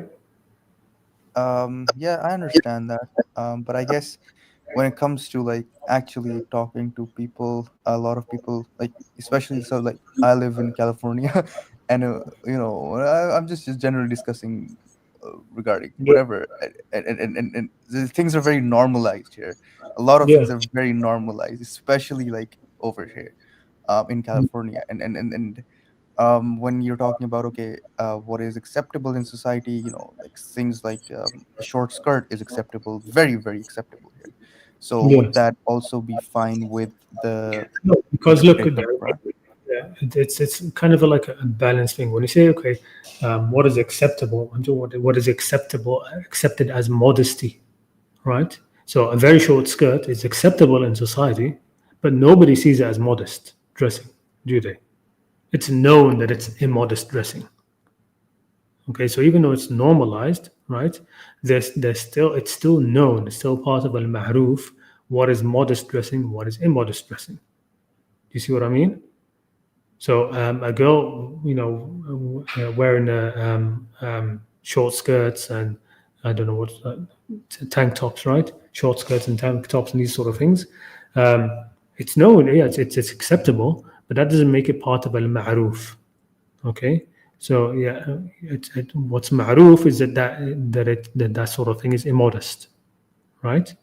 Yeah, I understand that. But I guess when it comes to like actually talking to people, a lot of people, like especially, so like I live in California, and I'm just generally discussing regarding Yeah, whatever, and the things are very normalized here. A lot of yeah, things are very normalized, especially like over here, in California, and when you're talking about, okay, what is acceptable in society, like things like a short skirt is acceptable, very very acceptable here. So would yes. that also be fine with the No, because look, interpretation of the Quran? yeah, it's kind of like a balanced thing. When you say, okay, what is acceptable, and what is acceptable, accepted as modesty, right? So a very short skirt is acceptable in society, but nobody sees it as modest dressing, do they? It's known that it's immodest dressing. Okay, so even though it's normalized, right? There's still it's still known, it's still part of al-ma'ruf, what is modest dressing, what is immodest dressing. Do you see what I mean? So a girl, wearing short skirts and I don't know what tank tops, right? Short skirts and tank tops and these sort of things. Um, it's known, yeah, it's acceptable, but that doesn't make it part of al ma'ruf. Okay, so yeah, what's ma'ruf is that sort of thing is immodest, right?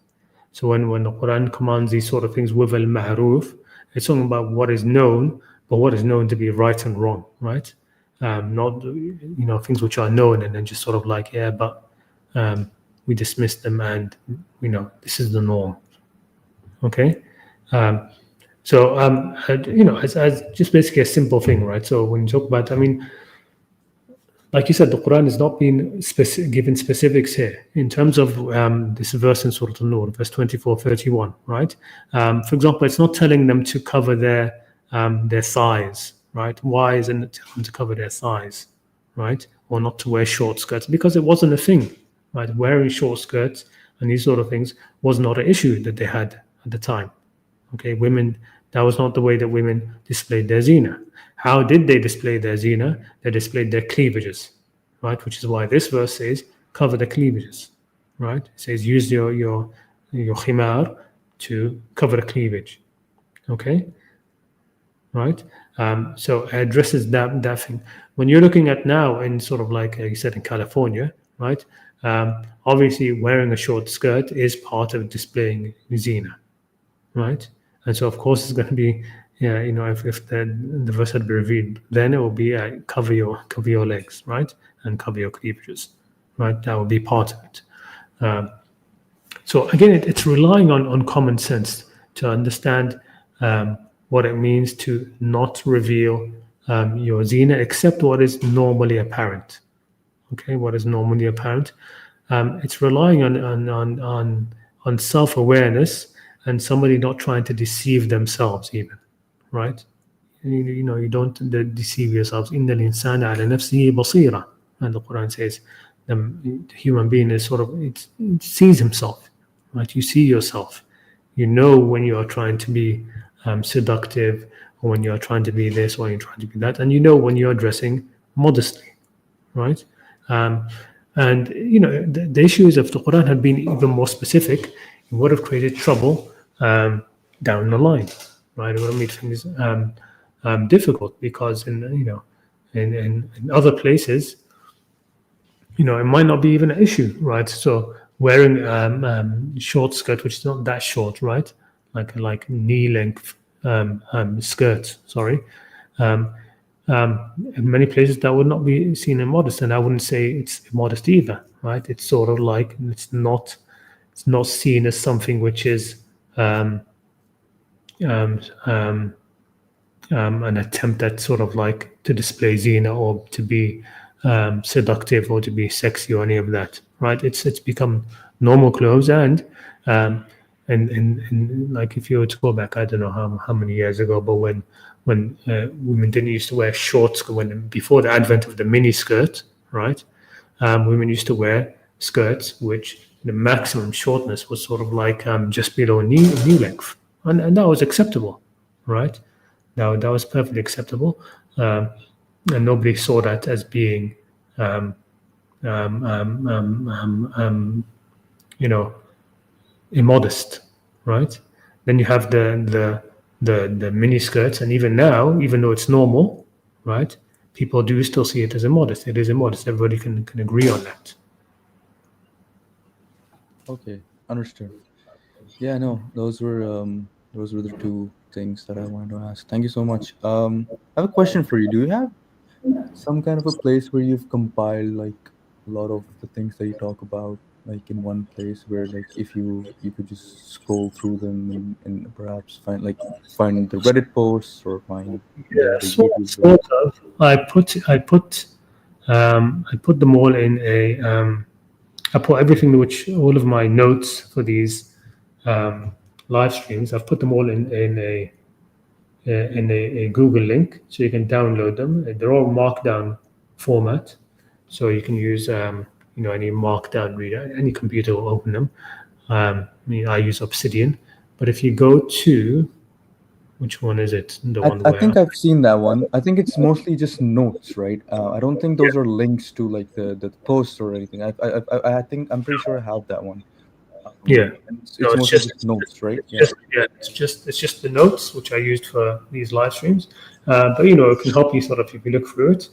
So when the Quran commands these sort of things with al ma'ruf, it's talking about what is known, but what is known to be right and wrong, right? Not things which are known and then just sort of like, yeah, but we dismiss them and this is the norm. Okay, um, so as just basically a simple thing, right? So when you talk about, I mean, like you said, the Quran is not being given specifics here in terms of this verse in Surah An-Nur, verse 24, 31, right? For example, it's not telling them to cover their thighs, right? Why isn't it telling them to cover their thighs, right? Or not to wear short skirts? Because it wasn't a thing, right? Wearing short skirts and these sort of things was not an issue that they had at the time. Okay, women, that was not the way that women displayed their zina. How did they display their zina? They displayed their cleavages, right? Which is why this verse says, cover the cleavages, right? It says, use your khimar to cover the cleavage, okay? Right? So it addresses that thing. When you're looking at now in sort of like you said in California, right? Obviously, wearing a short skirt is part of displaying zina, right? And so, of course, it's going to be, yeah, if the verse had been revealed, then it will be cover your legs, right, and cover your cleavages, right? That will be part of it. Um, so again, it's relying on common sense to understand what it means to not reveal your zina except what is normally apparent. Okay, what is normally apparent. It's relying on self-awareness and somebody not trying to deceive themselves even, right? You don't deceive yourselves. إن الإنسان على نفسه بصيرة, and the Quran says the human being is sort of it sees himself, right? You see yourself. You know when you are trying to be seductive, or when you are trying to be this, or you're trying to be that, and you know when you are dressing modestly, right? Um, and the issue is if the Quran had been even more specific, it would have created trouble down the line, right? It would have made things difficult because in other places, it might not be even an issue, right? So wearing short skirt, which is not that short, right? Like knee length skirt, sorry. Um, in many places that would not be seen immodest, and I wouldn't say it's immodest either, right? It's sort of like it's not seen as something which is um, um, um, an attempt at sort of like to display zina or to be seductive or to be sexy or any of that, right? It's become normal clothes, um, and like if you were to go back, I don't know how many years ago, but when women didn't used to wear shorts, when before the advent of the mini skirt, right? Women used to wear skirts which the maximum shortness was sort of like just below knee length, and that was acceptable, right? That was perfectly acceptable, um, and nobody saw that as being um, um, um, um, um, you know, immodest, right? Then you have the mini skirts, and even now, even though it's normal, right? People do still see it as immodest. It is immodest. Everybody can agree on that. Okay, understood. Yeah, no, those were the two things that I wanted to ask. Thank you so much. I have a question for you. Do you have some kind of a place where you've compiled like a lot of the things that you talk about, like in one place where like if you could just scroll through them and perhaps find the Reddit posts or find Yeah, the YouTube sort videos? of. I put them all in a. I put everything which all of my notes for these um, live streams. I've put them all in a Google link, so you can download them. They're all Markdown format, so you can use any Markdown reader. Any computer will open them. I use Obsidian, but if you go to which one is it? The one I where think I've seen that one. I think it's mostly just notes, right? I don't think those are links to like the posts or anything. I think I'm pretty sure I have that one. yeah. And No, it's mostly just notes, right? it's Yeah. just yeah, it's just the notes which I used for these live streams. But it can help you sort of if you look through it.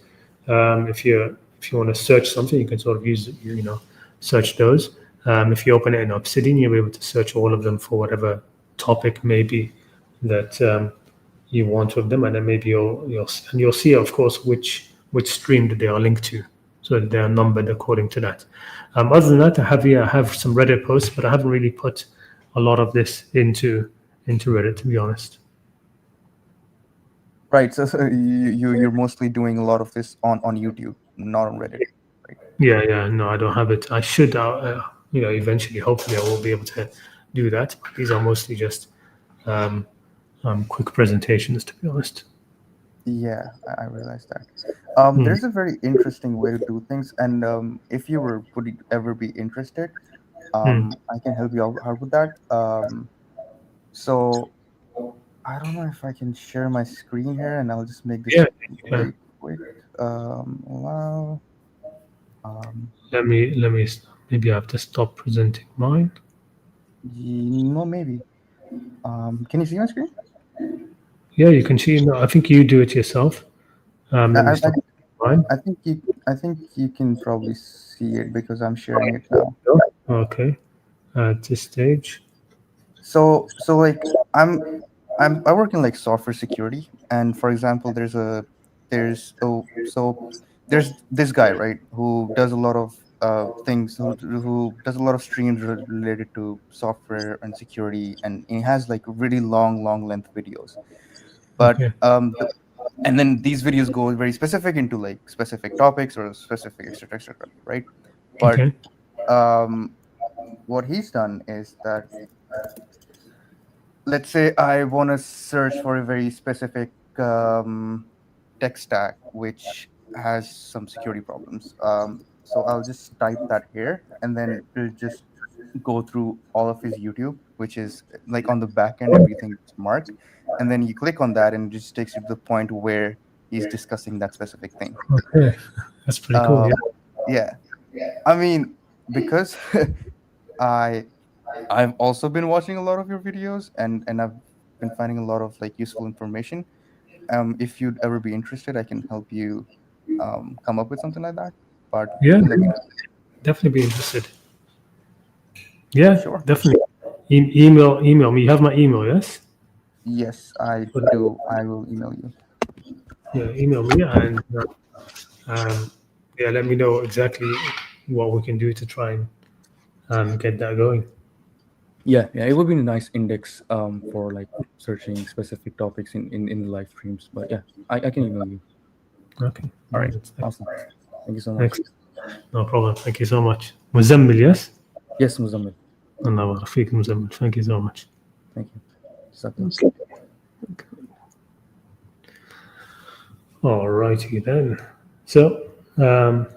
If you want to search something, you can sort of use search those. If you open it in Obsidian, you'll be able to search all of them for whatever topic maybe that you want with them, and then maybe you'll see, of course, which stream that they are linked to, so that they are numbered according to that. Other than that, I have some Reddit posts, but I haven't really put a lot of this into Reddit, to be honest. Right. So you're mostly doing a lot of this on YouTube, not on Reddit, right? Yeah, yeah. No, I don't have it. I should, eventually, hopefully, I will be able to do that. But these are mostly just um, quick presentations, to be honest. Yeah, I realize that. Hmm. There's a very interesting way to do things, and if you would ever be interested, Hmm. I can help you out with that. So I don't know if I can share my screen here, and I'll just make Yeah, this yeah. very quick. Allow. Um, Let me. Maybe I have to stop presenting mine. no, maybe. Can you see my screen? Yeah, you can see. No, I think you do it yourself. I, Let me I, stop mine. I think you can probably see it because I'm sharing it now. No? Okay. At this stage. So like I work in like software security, and for example, there's this guy, right, who does a lot of things, who does a lot of streams related to software and security, and he has like really long length videos. But Okay. and then these videos go very specific into like specific topics or specific etc, right? But Okay. um what he's done is that, let's say I want to search for a very specific tech stack which has some security problems. So I'll just type that here, and then it'll just go through all of his YouTube, which is like on the back end, everything is marked. And then you click on that, and it just takes you to the point where he's discussing that specific thing. Okay. That's pretty cool. Yeah. Um, yeah, I mean, because I I've also been watching a lot of your videos, and I've been finding a lot of like useful information. If you'd ever be interested, I can help you come up with something like that. But you Yeah. can let me know. Definitely be interested. Yeah. Sure. Definitely. Email me. You have my email, yes? Yes, I do. I will email you. Yeah. Email me and yeah, let me know exactly what we can do to try and get that going. Yeah, yeah, it would be a nice index for like searching specific topics in the live streams. But yeah, I can email you. Okay. All No, right. that's Awesome. Thank you so much. thanks. No problem. Thank you so much. Muzammil, yes? Yes, Muzammil. Allah wa rafiq Muzammil. Thank you so much. Thank you. Jazakallah. Okay. All righty then. So,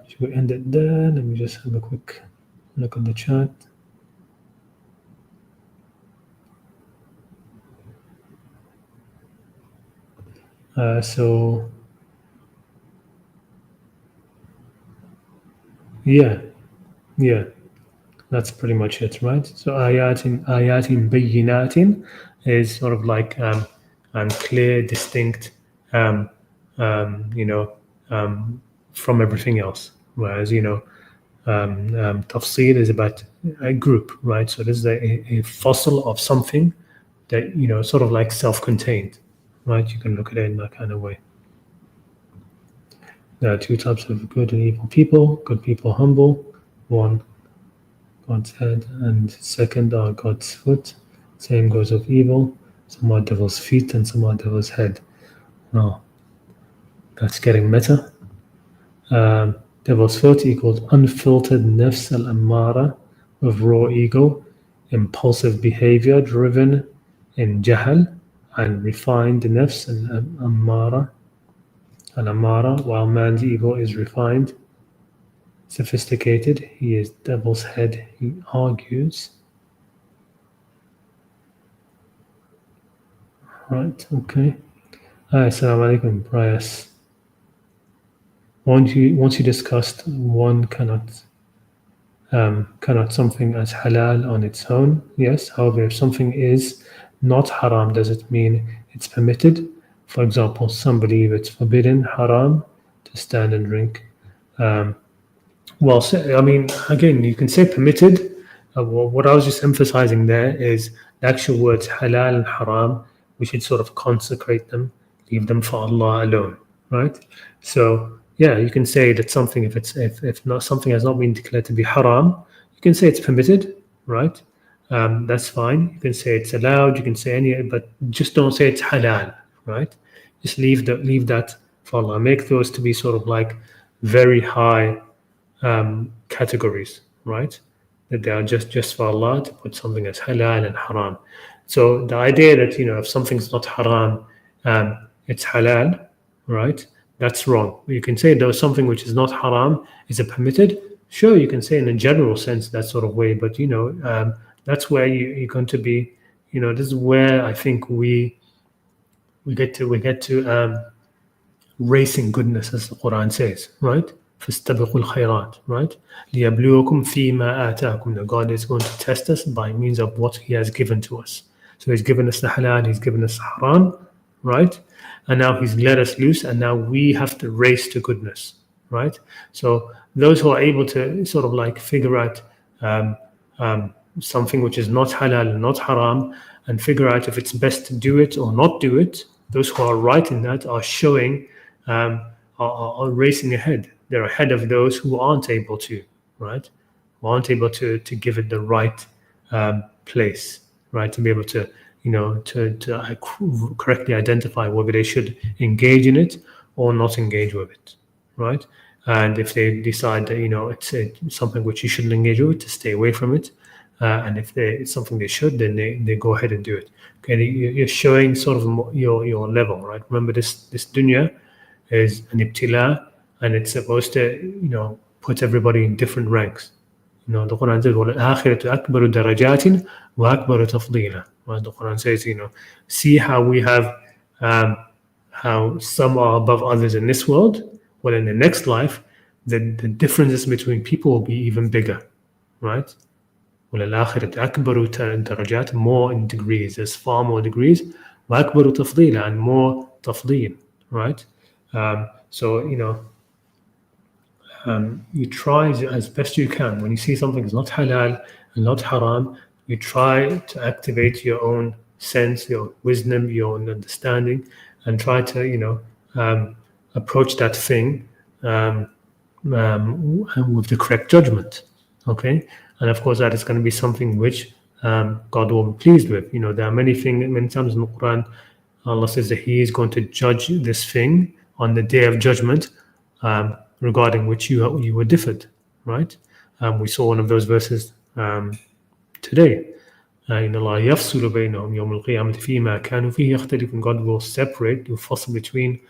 should we end it there? Let me just have a quick look at the chat. So, Yeah, yeah. That's pretty much it, right? So ayatin bayyinatin is sort of like clear, distinct, um, you know, from everything else. Whereas tafsir is about a group, right? So this is a fossil of something that sort of like self-contained, right? You can look at it in that kind of way. There are two types of good and evil people. Good people humble. One, God's head, and second are God's foot. Same goes of evil. Some are devil's feet and some are devil's head. Well, that's getting meta. Devil's foot equals unfiltered nafs al-ammara of raw ego, impulsive behavior driven in jahal, and refined nafs al-ammara, while man's ego is refined, sophisticated. He is devil's head, he argues. Right, okay. Assalamu alaikum, Brias. Once you discussed one cannot something as halal on its own. Yes. However, if something is not haram, does it mean it's permitted? For example, some believe it's forbidden, haram, to stand and drink. Well, I mean, again, you can say permitted. What I was just emphasizing there is the actual words halal and haram. We should sort of consecrate them, leave them for Allah alone, right? So yeah, you can say that something, if not something has not been declared to be haram, you can say it's permitted, right? That's fine. You can say it's allowed. You can say any, but just don't say it's halal, right? Just leave that for Allah. Make those to be sort of like very high categories, right? That they are just for Allah to put something as halal and haram. So the idea that if something's not haram, it's halal, right? That's wrong. You can say there was something which is not haram. Is it permitted? Sure, you can say in a general sense that sort of way, but that's where you're going to be. This is where I think we get to racing goodness, as the Quran says, right? فَاسْتَبِقُوا الْخَيْرَاتِ, right? لِيَبْلُوَكُمْ فِي مَا آتَاكُمْ. That God is going to test us by means of what He has given to us. So He's given us the halal, He's given us the haram, right? And now He's let us loose, and now we have to race to goodness, right? So those who are able to sort of like figure out something which is not halal and not haram, and figure out if it's best to do it or not do it, those who are right in that are showing, are racing ahead. They're ahead of those who aren't able to, right? Who aren't able to give it the right place, right? To be able to, to correctly identify whether they should engage in it or not engage with it, right? And if they decide that it's something which you shouldn't engage with, to stay away from it. And if it's something they should, then they go ahead and do it. Okay, you're showing sort of your level, right? Remember, this dunya is an ibtila, and it's supposed to put everybody in different ranks. The Quran says, وَالْآخِرَةُ أَكْبَرُ دَرَجَاتٍ وَأَكْبَرُ تَفْضِيلًا. Right? The Quran says, see how we have how some are above others in this world. Well, in the next life, the differences between people will be even bigger, right? وَلَلْآخِرَةُ أَكْبَرُ دَرَجَاتٍ, more in degrees. There's far more degrees. وَأَكْبَرُ تَفْضِيلًا, and more tafdeel, right? So, you try as best you can. When you see something is not halal and not haram, you try to activate your own sense, your wisdom, your own understanding, and try to, approach that thing with the correct judgment. Okay, and of course that is going to be something which God will be pleased with. There are many times in the Quran, Allah says that He is going to judge this thing on the day of judgment, regarding which you were differed, right? We saw one of those verses today. إِنَّ اللَّهَ يَفْصُلُ بَيْنَهُمْ يَوْمَ الْقِيَامَةِ فِيمَا كَانُوا فِيهِ يَخْتَلِفُونَ. God will separate, fasl between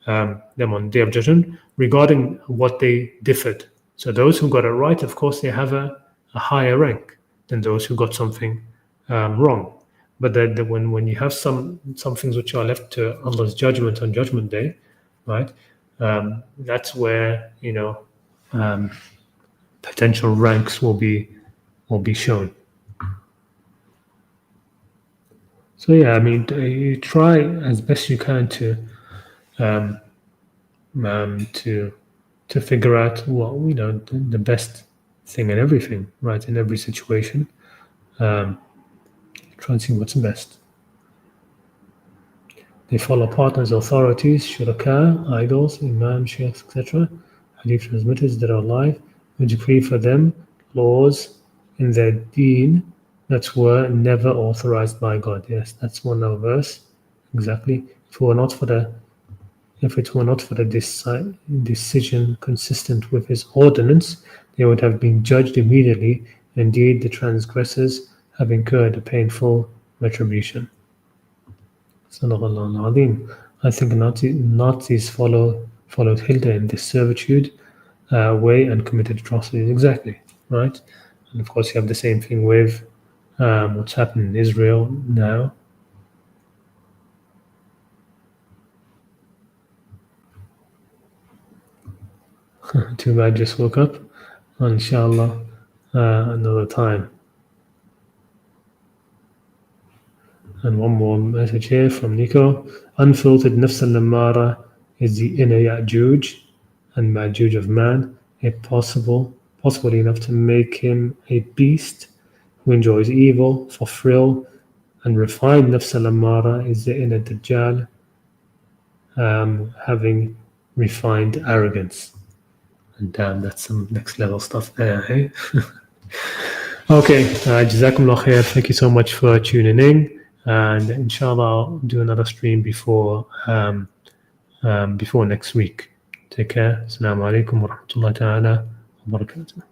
them on the day of judgment regarding what they differed. So those who got it right, of course, they have a higher rank than those who got something wrong. But when you have some things which are left to Allah's judgment on Judgment Day, right? That's where potential ranks will be shown. So yeah, I mean, you try as best you can to um, to figure out what the best thing in everything, right? In every situation, try and see what's best. They follow partners, authorities, shuraka, idols, imams, sheikhs, etc. Hadith transmitters that are alive, who decree for them laws in their deen that were never authorized by God. Yes, that's one other verse. Exactly. If it were not for the decision consistent with his ordinance, they would have been judged immediately. Indeed, the transgressors have incurred a painful retribution. Sadaqallahu al-Azim. I think Nazis followed Hitler in this servitude way and committed atrocities. Exactly, right? And of course, you have the same thing with what's happening in Israel now. Too bad, just woke up. Inshallah, another time. And one more message here from Nico. Unfiltered nafs al-lamara is the inner Ya'juj and Ma'juj of man, possible enough to make him a beast who enjoys evil for thrill, and refined nafs al-lamara is the inner Dajjal, having refined arrogance. And damn, that's some next level stuff there, hey? Okay, Jazakumullah khair. Thank you so much for tuning in. And inshallah, I'll do another stream before next week. Take care. Assalamu alaikum wa rahmatullahi ta'ala wa barakatuh.